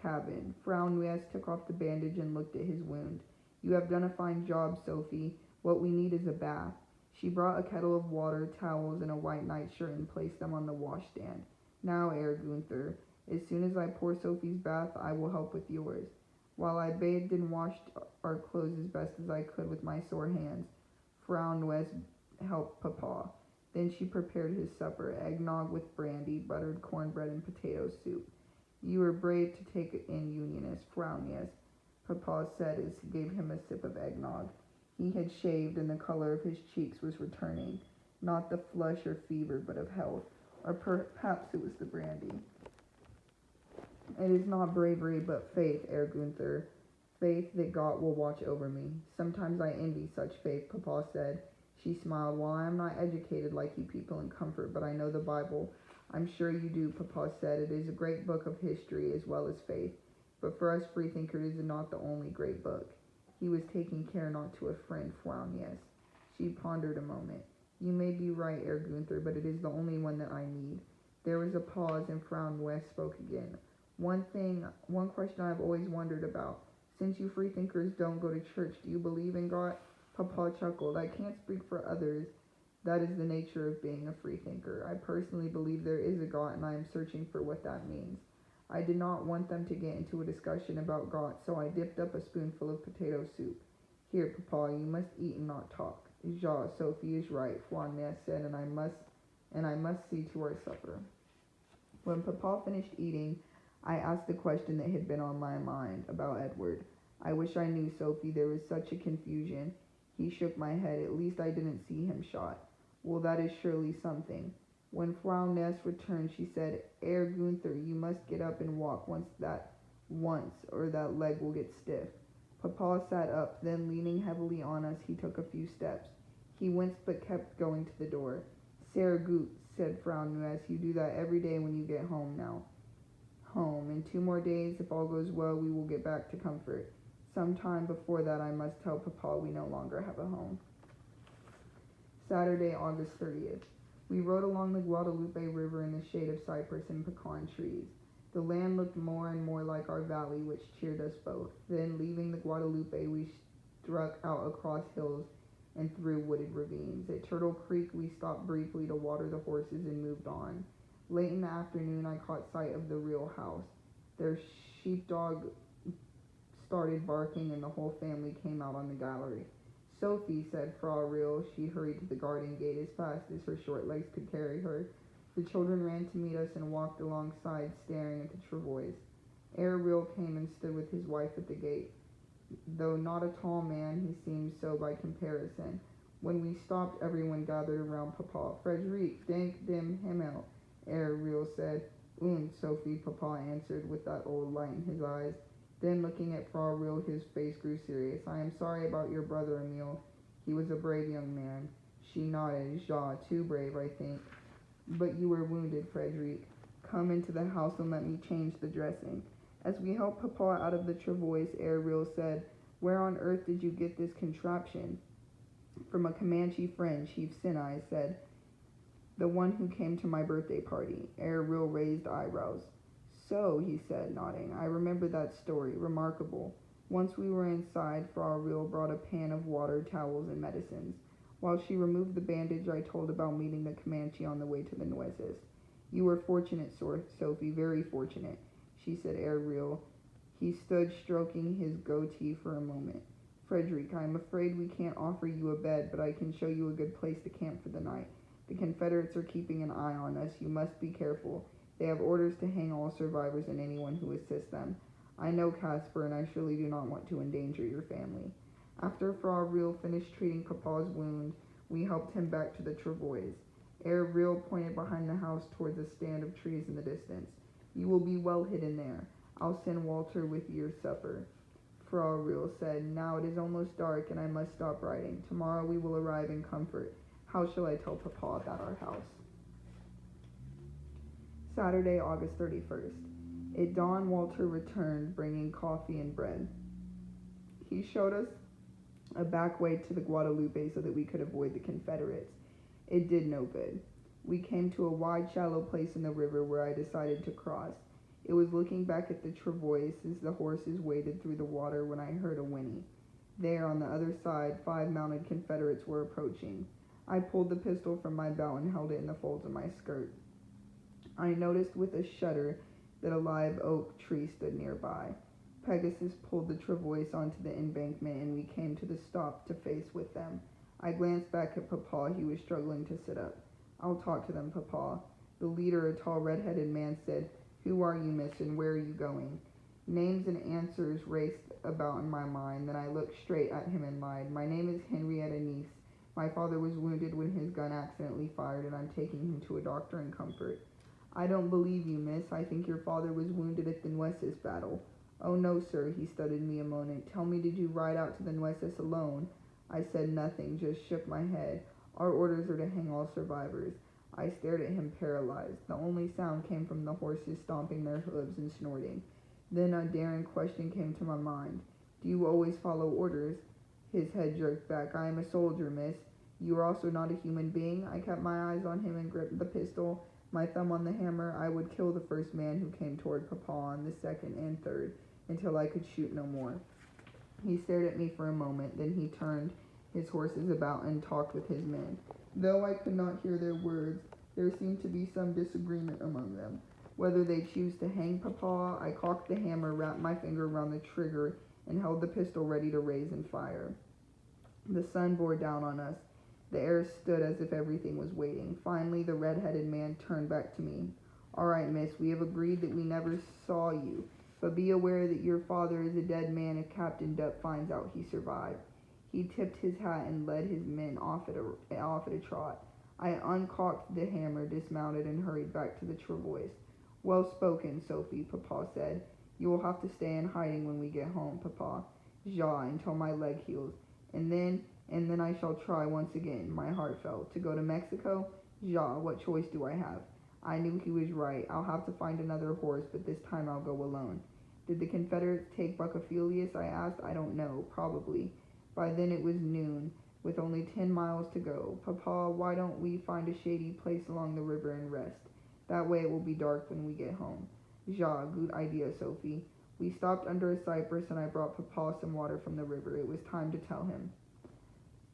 Speaker 1: cabin. Frau Nuisse took off the bandage and looked at his wound. You have done a fine job, Sophie. What we need is a bath. She brought a kettle of water, towels, and a white nightshirt and placed them on the washstand. Now, Herr Gunther, as soon as I pour Sophie's bath, I will help with yours. While I bathed and washed our clothes as best as I could with my sore hands, Frau Nuisse helped Papa. Then she prepared his supper, eggnog with brandy, buttered cornbread, and potato soup. You were brave to take it in, Unionist, Frau Nuisse, Papa said as he gave him a sip of eggnog. He had shaved, and the color of his cheeks was returning, not the flush or fever, but of health, or perhaps it was the brandy. It is not bravery, but faith, Herr Gunther. Faith that God will watch over me. Sometimes I envy such faith, Papa said. She smiled. Well, I am not educated like you people in comfort, but I know the Bible. I'm sure you do, Papa said. It is a great book of history as well as faith. But for us freethinkers, it is not the only great book. He was taking care not to offend Frau Nuisse. She pondered a moment. You may be right, Herr Gunther, but it is the only one that I need. There was a pause, and Frau Nuisse spoke again. One question I've always wondered about. Since you freethinkers don't go to church, do you believe in God? Papa chuckled. I can't speak for others. That is the nature of being a freethinker. I personally believe there is a God, and I am searching for what that means. I did not want them to get into a discussion about God, so I dipped up a spoonful of potato soup. Here, Papa, you must eat and not talk. Ja, Sophie is right, Frau Nuisse said, and I must see to our supper. When Papa finished eating, I asked the question that had been on my mind about Edward. I wish I knew, Sophie. There was such a confusion. He shook my head. At least I didn't see him shot. Well, that is surely something. When Frau Nuisse returned, she said, Herr Gunther, you must get up and walk or that leg will get stiff. Papa sat up, then leaning heavily on us, he took a few steps. He winced but kept going to the door. Sehr gut, said Frau Nuisse. You do that every day when you get home now. Home. In 2 more days, if all goes well, we will get back to comfort. Sometime before that, I must tell Papa we no longer have a home. Saturday, August 30th. We rode along the Guadalupe River in the shade of cypress and pecan trees. The land looked more and more like our valley, which cheered us both. Then, leaving the Guadalupe, we struck out across hills and through wooded ravines. At Turtle Creek, we stopped briefly to water the horses and moved on. Late in the afternoon, I caught sight of the real house. Their sheepdog started barking, and the whole family came out on the gallery. Sophie, said Fra Real. She hurried to the garden gate as fast as her short legs could carry her. The children ran to meet us and walked alongside, staring at the travois. Herr Real came and stood with his wife at the gate. Though not a tall man, he seemed so by comparison. When we stopped, everyone gathered around Papa. Frederic, denk dem Himmel, Herr Real said. Und, Sophie, Papa answered with that old light in his eyes. Then, looking at Fra Real, his face grew serious. I am sorry about your brother, Emile. He was a brave young man. She nodded. Ja, too brave, I think. But you were wounded, Frederic. Come into the house and let me change the dressing. As we helped Papa out of the travois, Herr Real said, Where on earth did you get this contraption? From a Comanche friend, Chief Sinai said. The one who came to my birthday party. Herr Real raised eyebrows. So, he said, nodding, I remember that story. Remarkable. Once we were inside, Fra Real brought a pan of water, towels, and medicines. While she removed the bandage, I told about meeting the Comanche on the way to the Nueces. You were fortunate, Sophie, very fortunate, she said, Herr Real. He stood stroking his goatee for a moment. Frederic, I am afraid we can't offer you a bed, but I can show you a good place to camp for the night. The Confederates are keeping an eye on us. You must be careful. They have orders to hang all survivors and anyone who assists them. I know Casper, and I surely do not want to endanger your family. After Fra Real finished treating Papa's wound, we helped him back to the travois. Herr Real pointed behind the house towards a stand of trees in the distance. You will be well hidden there. I'll send Walter with your supper. Fra Real said, Now it is almost dark, and I must stop writing. Tomorrow we will arrive in comfort. How shall I tell Papa about our house? Saturday, August 31st. At dawn, Walter returned, bringing coffee and bread. He showed us a back way to the Guadalupe so that we could avoid the Confederates. It did no good. We came to a wide, shallow place in the river where I decided to cross. It was looking back at the travois as the horses waded through the water when I heard a whinny. There, on the other side, 5 mounted Confederates were approaching. I pulled the pistol from my belt and held it in the folds of my skirt. I noticed with a shudder that a live oak tree stood nearby. Pegasus pulled the travois onto the embankment, and we came to the stop to face with them. I glanced back at Papa. He was struggling to sit up. I'll talk to them, Papa. The leader, a tall red-headed man, said, Who are you, miss, and where are you going? Names and answers raced about in my mind. Then I looked straight at him and lied. My name is Henrietta Nice. My father was wounded when his gun accidentally fired, and I'm taking him to a doctor in comfort. I don't believe you, miss. I think your father was wounded at the Nueces battle. Oh, no, sir, he stuttered me a moment. Tell me, did you ride out to the Nueces alone? I said nothing, just shook my head. Our orders are to hang all survivors. I stared at him paralyzed. The only sound came from the horses stomping their hooves and snorting. Then a daring question came to my mind. Do you always follow orders? His head jerked back. I am a soldier, miss. You are also not a human being? I kept my eyes on him and gripped the pistol, my thumb on the hammer. I would kill the first man who came toward Papa, and the second and third, until I could shoot no more. He stared at me for a moment, then he turned his horses about and talked with his men. Though I could not hear their words, there seemed to be some disagreement among them. Whether they choose to hang Papa, I cocked the hammer, wrapped my finger around the trigger, and held the pistol ready to raise and fire. The sun bore down on us. The air stood as if everything was waiting. Finally, the red-headed man turned back to me. All right, miss, we have agreed that we never saw you, but be aware that your father is a dead man if Captain Dupp finds out he survived. He tipped his hat and led his men off at a trot. I uncocked the hammer, dismounted, and hurried back to the travois. Well spoken, Sophie, Papa said. You will have to stay in hiding when we get home, Papa. Ja, until my leg heals. And then I shall try once again. My heart fell. To go to Mexico? Ja, what choice do I have? I knew he was right. I'll have to find another horse, but this time I'll go alone. Did the Confederates take Buckaphilius? I asked. I don't know. Probably. By then it was noon, with only 10 miles to go. Papa, why don't we find a shady place along the river and rest? That way it will be dark when we get home. Ja, good idea, Sophie. We stopped under a cypress, and I brought Papa some water from the river. It was time to tell him.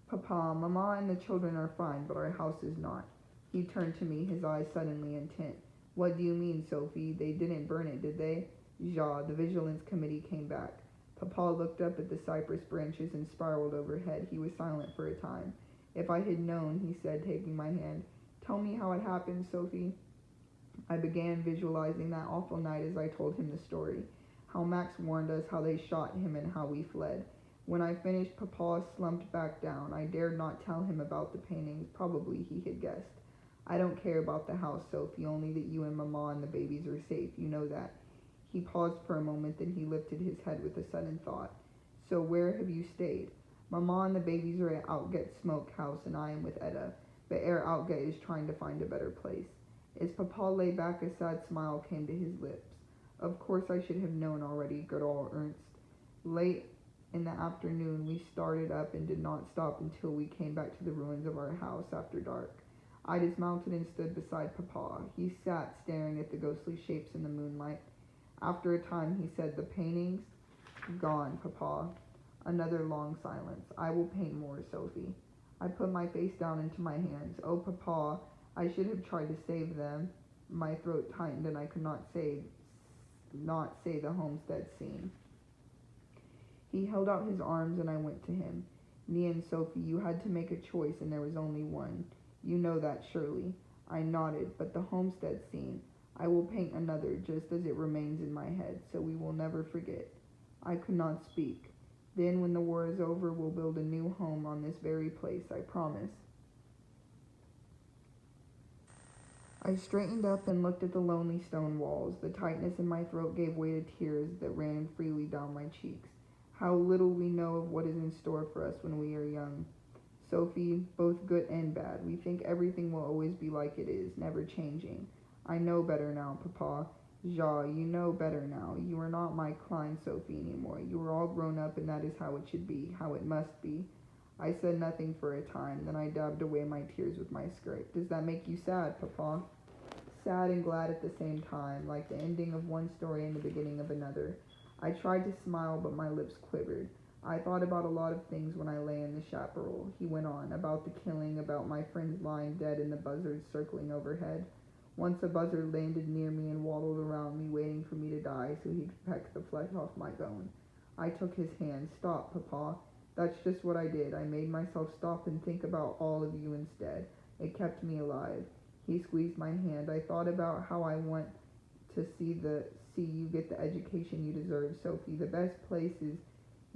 Speaker 1: Papa, Mama, and the children are fine, but our house is not. He turned to me, his eyes suddenly intent. What do you mean, Sophie? They didn't burn it, did they? Ja, the vigilance committee came back. Papa looked up at the cypress branches and spiraled overhead. He was silent for a time. If I had known, he said, taking my hand. Tell me how it happened, Sophie. I began visualizing that awful night as I told him the story. How Max warned us, how they shot him, and how we fled. When I finished, Papa slumped back down. I dared not tell him about the paintings. Probably he had guessed. I don't care about the house, Sophie, only that you and Mama and the babies are safe. You know that. He paused for a moment, then he lifted his head with a sudden thought. So where have you stayed? Mama and the babies are at Outget Smokehouse, and I am with Etta. But Herr Outget is trying to find a better place. As Papa lay back, a sad smile came to his lips. Of course I should have known already, good old Ernst. Late in the afternoon, we started up and did not stop until we came back to the ruins of our house after dark. I dismounted and stood beside Papa. He sat staring at the ghostly shapes in the moonlight. After a time, he said, the paintings? Gone, Papa. Another long silence. I will paint more, Sophie. I put my face down into my hands. Oh, Papa, I should have tried to save them. My throat tightened and I could not say the homestead scene. He held out his arms and I went to him. Me and Sophie, you had to make a choice and there was only one. You know that surely. I nodded, but the homestead scene, I will paint another just as it remains in my head, so we will never forget. I could not speak. Then when the war is over, we'll build a new home on this very place, I promise. I straightened up and looked at the lonely stone walls. The tightness in my throat gave way to tears that ran freely down my cheeks. How little we know of what is in store for us when we are young. Sophie, both good and bad. We think everything will always be like it is, never changing. I know better now, Papa. Ja, you know better now. You are not my Klein Sophie anymore. You are all grown up and that is how it should be, how it must be. I said nothing for a time, then I dabbed away my tears with my skirt. Does that make you sad, Papa? Sad and glad at the same time, like the ending of one story and the beginning of another. I tried to smile, but my lips quivered. I thought about a lot of things when I lay in the chaparral. He went on, about the killing, about my friends lying dead and the buzzards circling overhead. Once a buzzard landed near me and waddled around me, waiting for me to die so he could peck the flesh off my bone. I took his hand. Stop, Papa. That's just what I did. I made myself stop and think about all of you instead. It kept me alive. He squeezed my hand. I thought about how I want to see you get the education you deserve, Sophie. The best place is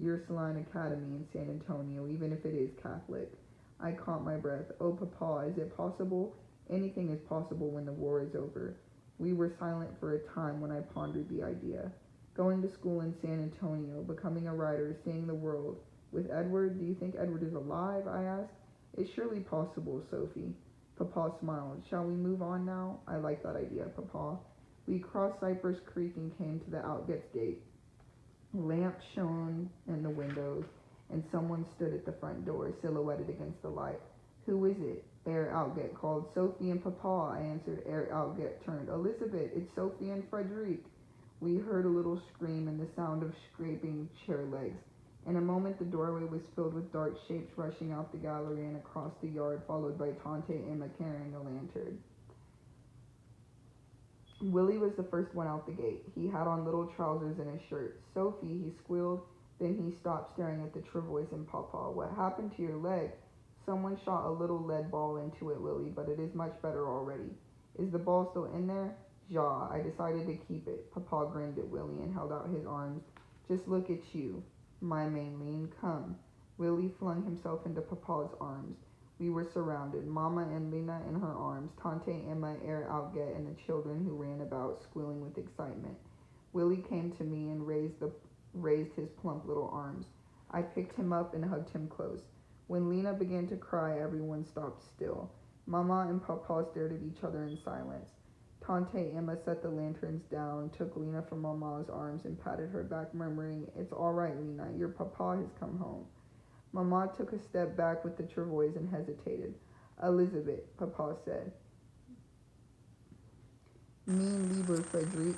Speaker 1: Ursuline Academy in San Antonio, even if it is Catholic. I caught my breath. Oh, Papa, is it possible? Anything is possible when the war is over. We were silent for a time when I pondered the idea. Going to school in San Antonio, becoming a writer, seeing the world. With Edward, do you think Edward is alive? I asked. It's surely possible, Sophie. Papa smiled. Shall we move on now? I like that idea, Papa. We crossed Cypress Creek and came to the Outgets gate. Lamps shone in the windows, and someone stood at the front door, silhouetted against the light. Who is it? Herr Outget called. Sophie and Papa, I answered. Herr Outget turned. Elizabeth, it's Sophie and Frederic. We heard a little scream and the sound of scraping chair legs. In a moment, the doorway was filled with dark shapes rushing out the gallery and across the yard, followed by Tante Emma carrying a lantern. Willie was the first one out the gate. He had on little trousers and a shirt. Sophie, he squealed. Then he stopped, staring at the Travois and Papa. What happened to your leg? Someone shot a little lead ball into it, Willie, but it is much better already. Is the ball still in there? Ja, I decided to keep it. Papa grinned at Willie and held out his arms. Just look at you, my Maylene, come. Willie flung himself into Papa's arms. We were surrounded, Mama and Lena in her arms, Tante Emma, Herr Outget, and the children who ran about, squealing with excitement. Willie came to me and raised his plump little arms. I picked him up and hugged him close. When Lena began to cry, everyone stopped still. Mama and Papa stared at each other in silence. Tante Emma set the lanterns down, took Lena from Mama's arms, and patted her back, murmuring, It's all right, Lena. Your Papa has come home. Mama took a step back with the Travois and hesitated. Elizabeth, Papa said. Mean lieber Frederic.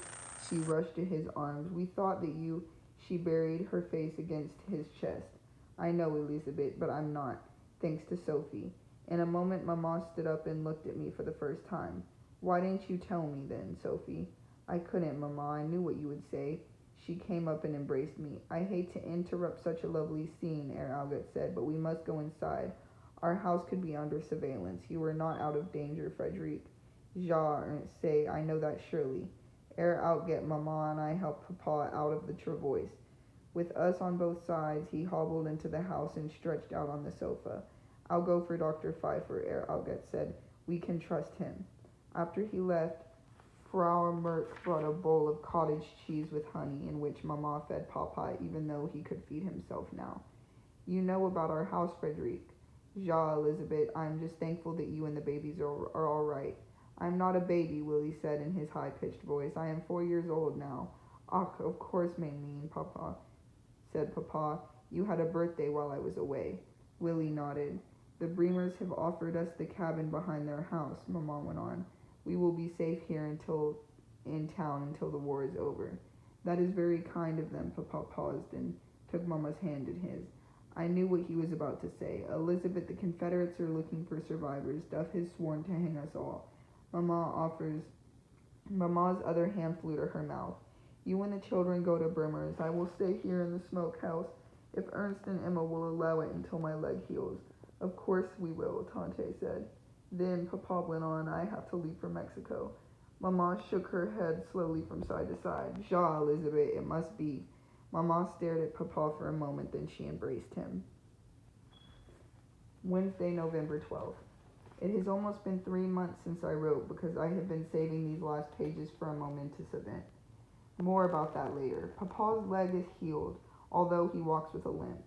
Speaker 1: She rushed to his arms. We thought that you... She buried her face against his chest. I know, Elizabeth, but I'm not. thanks to Sophie. In a moment, Mama stood up and looked at me for the first time. Why didn't you tell me then, Sophie? I couldn't, Mama. I knew what you would say. She came up and embraced me. I hate to interrupt such a lovely scene, Herr Alget said, but we must go inside. Our house could be under surveillance. You are not out of danger, Frederic. Ja, say, I know that surely. Herr Alget, Mama, and I helped Papa out of the travois. With us on both sides, he hobbled into the house and stretched out on the sofa. I'll go for Dr. Pfeiffer, Herr Alget said. We can trust him. After he left, Frau Merck brought a bowl of cottage cheese with honey, in which Mama fed Papa, even though he could feed himself now. You know about our house, Frederic. Ja, Elizabeth, I'm just thankful that you and the babies are all right. I'm not a baby, Willie said in his high-pitched voice. I am 4 years old now. Ach, of course, Maylene, Papa, said Papa. You had a birthday while I was away. Willie nodded. The Breemers have offered us the cabin behind their house, Mama went on. We will be safe here in town until the war is over. That is very kind of them, Papa paused and took Mama's hand in his. I knew what he was about to say. Elizabeth, the Confederates are looking for survivors. Duff has sworn to hang us all. Mama's other hand flew to her mouth. You and the children go to Bremer's. I will stay here in the smokehouse, if Ernst and Emma will allow it until my leg heals. Of course we will, Tante said. Then, Papa went on, I have to leave for Mexico. Mama shook her head slowly from side to side. Ja, Elizabeth, it must be. Mama stared at Papa for a moment, then she embraced him. Wednesday, November 12th. It has almost been 3 months since I wrote, because I have been saving these last pages for a momentous event. More about that later. Papa's leg is healed, although he walks with a limp.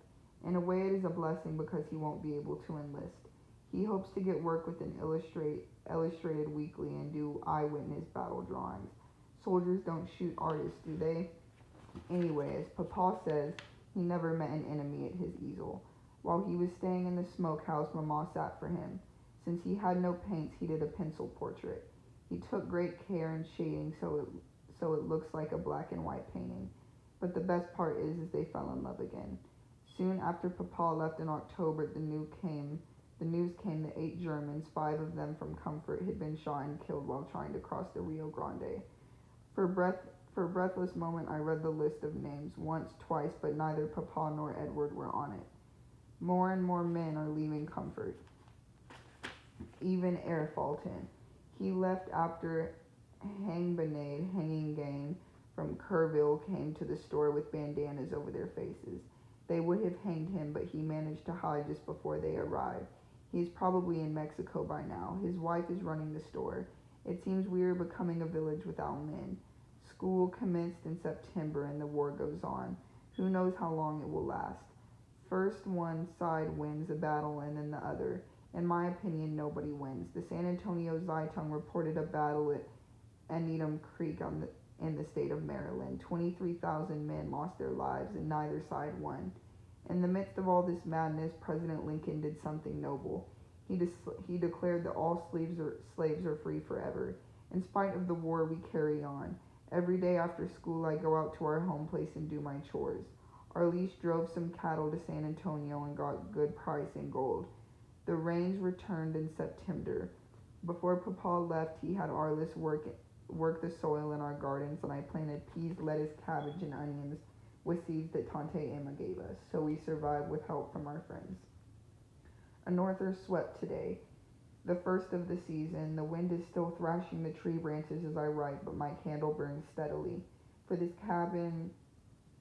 Speaker 1: In a way, it is a blessing because he won't be able to enlist. He hopes to get work with an illustrated weekly and do eyewitness battle drawings. Soldiers don't shoot artists, do they? Anyway, as Papa says, he never met an enemy at his easel. While he was staying in the smokehouse, Mama sat for him. Since he had no paints, he did a pencil portrait. He took great care in shading so it looks like a black and white painting. But the best part is they fell in love again. Soon after Papa left in October, the news came that 8 Germans, 5 of them from Comfort, had been shot and killed while trying to cross the Rio Grande. For a breathless moment, I read the list of names once, twice, but neither Papa nor Edward were on it. More and more men are leaving Comfort. Even Herr Fulton. He left after hanging gang from Kerrville came to the store with bandanas over their faces. They would have hanged him, but he managed to hide just before they arrived. He is probably in Mexico by now. His wife is running the store. It seems we are becoming a village without men. School commenced in September and the war goes on. Who knows how long it will last. First one side wins a battle and then the other. In my opinion, nobody wins. The San Antonio Zeitung reported a battle at Antietam Creek in the state of Maryland. 23,000 men lost their lives and neither side won. In the midst of all this madness, President Lincoln did something noble. He declared that all slaves are free forever. In spite of the war, we carry on. Every day after school, I go out to our home place and do my chores. Arliss drove some cattle to San Antonio and got good price in gold. The rains returned in September. Before Papa left, he had Arliss work the soil in our gardens, and I planted peas, lettuce, cabbage, and onions with seeds that Tante Emma gave us, so we survived with help from our friends. A norther swept today, the first of the season. The wind is still thrashing the tree branches as I write, but my candle burns steadily, for this cabin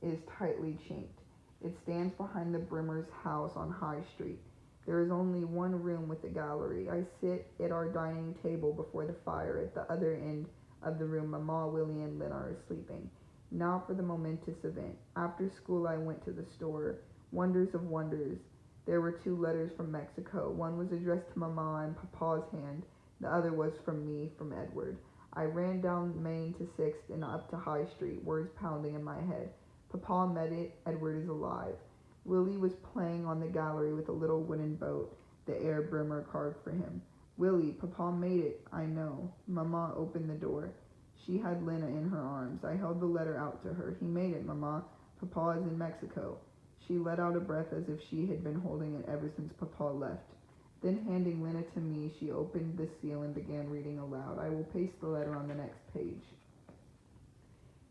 Speaker 1: is tightly chinked. It stands behind the Brimmer's house on High Street. There is only one room with a gallery. I sit at our dining table before the fire. At the other end of the room, Mama, Willie, and Lynn are sleeping. Now for the momentous event. After school, I went to the store. Wonders of wonders. There were 2 letters from Mexico. One was addressed to Mama in Papa's hand. The other was from me, from Edward. I ran down Main to 6th and up to High Street, words pounding in my head. Papa met it. Edward is alive. Willie was playing on the gallery with a little wooden boat the Herr Brimmer carved for him. Willie, Papa made it, I know. Mama opened the door. She had Lena in her arms. I held the letter out to her. He made it, Mama. Papa is in Mexico. She let out a breath as if she had been holding it ever since Papa left. Then, handing Lena to me, she opened the seal and began reading aloud. I will paste the letter on the next page.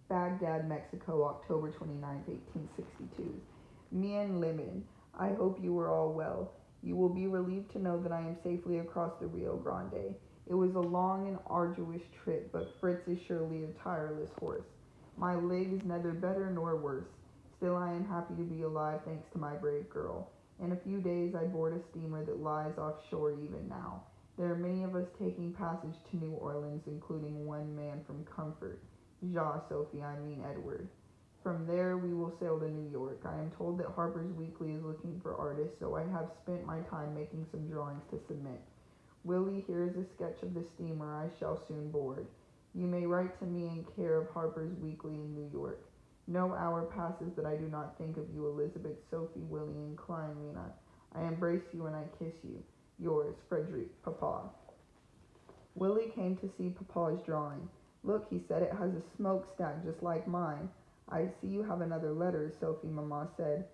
Speaker 1: Baghdad, Mexico, October 29th, 1862. Mien Lemon, I hope you are all well. You will be relieved to know that I am safely across the Rio Grande. It was a long and arduous trip, but Fritz is surely a tireless horse. My leg is neither better nor worse. Still, I am happy to be alive thanks to my brave girl. In a few days, I board a steamer that lies offshore even now. There are many of us taking passage to New Orleans, including one man from Comfort. Sophie, I mean Edward. From there, we will sail to New York. I am told that Harper's Weekly is looking for artists, so I have spent my time making some drawings to submit. Willie, here is a sketch of the steamer I shall soon board. You may write to me in care of Harper's Weekly in New York. No hour passes that I do not think of you, Elizabeth, Sophie, Willie, and Klein, Lena. I embrace you and I kiss you. Yours, Frederick, Papa. Willie came to see Papa's drawing. Look, he said, it has a smokestack just like mine. I see you have another letter, Sophie, Mama said.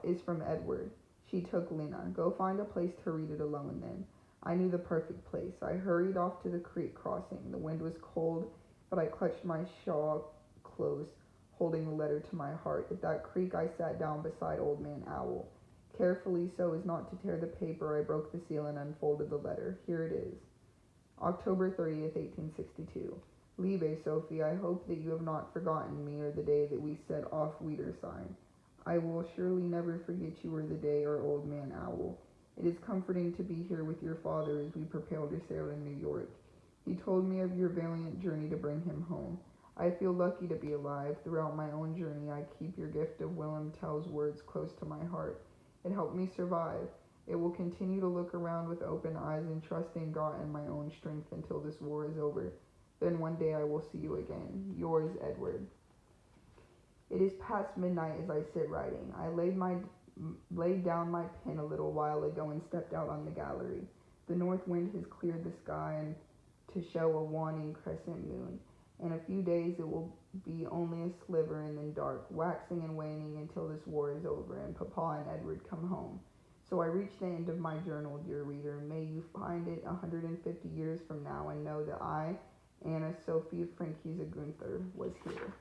Speaker 1: Is from Edward. She took Lena. Go find a place to read it alone then. I knew the perfect place. I hurried off to the creek crossing. The wind was cold, but I clutched my shawl close, holding the letter to my heart. At that creek I sat down beside Old Man Owl. Carefully, so as not to tear the paper, I broke the seal and unfolded the letter. Here it is. October 30th, 1862. Liebe Sophie, I hope that you have not forgotten me or the day that we set off Wiedersheim. I will surely never forget you or the day or Old Man Owl. It is comforting to be here with your father as we prepare to sail to New York. He told me of your valiant journey to bring him home. I feel lucky to be alive. Throughout my own journey, I keep your gift of Willem Tell's words close to my heart. It helped me survive. It will continue to look around with open eyes and trust in God and my own strength until this war is over. Then one day I will see you again. Yours, Edward. It is past midnight as I sit writing. I laid down my pen a little while ago and stepped out on the gallery. The north wind has cleared the sky and to show a waning crescent moon. In a few days it will be only a sliver and then dark, waxing and waning until this war is over and Papa and Edward come home. So I reach the end of my journal, dear reader. May you find it 150 years from now and know that I, Anna Sophie Frankies Gunther, was here.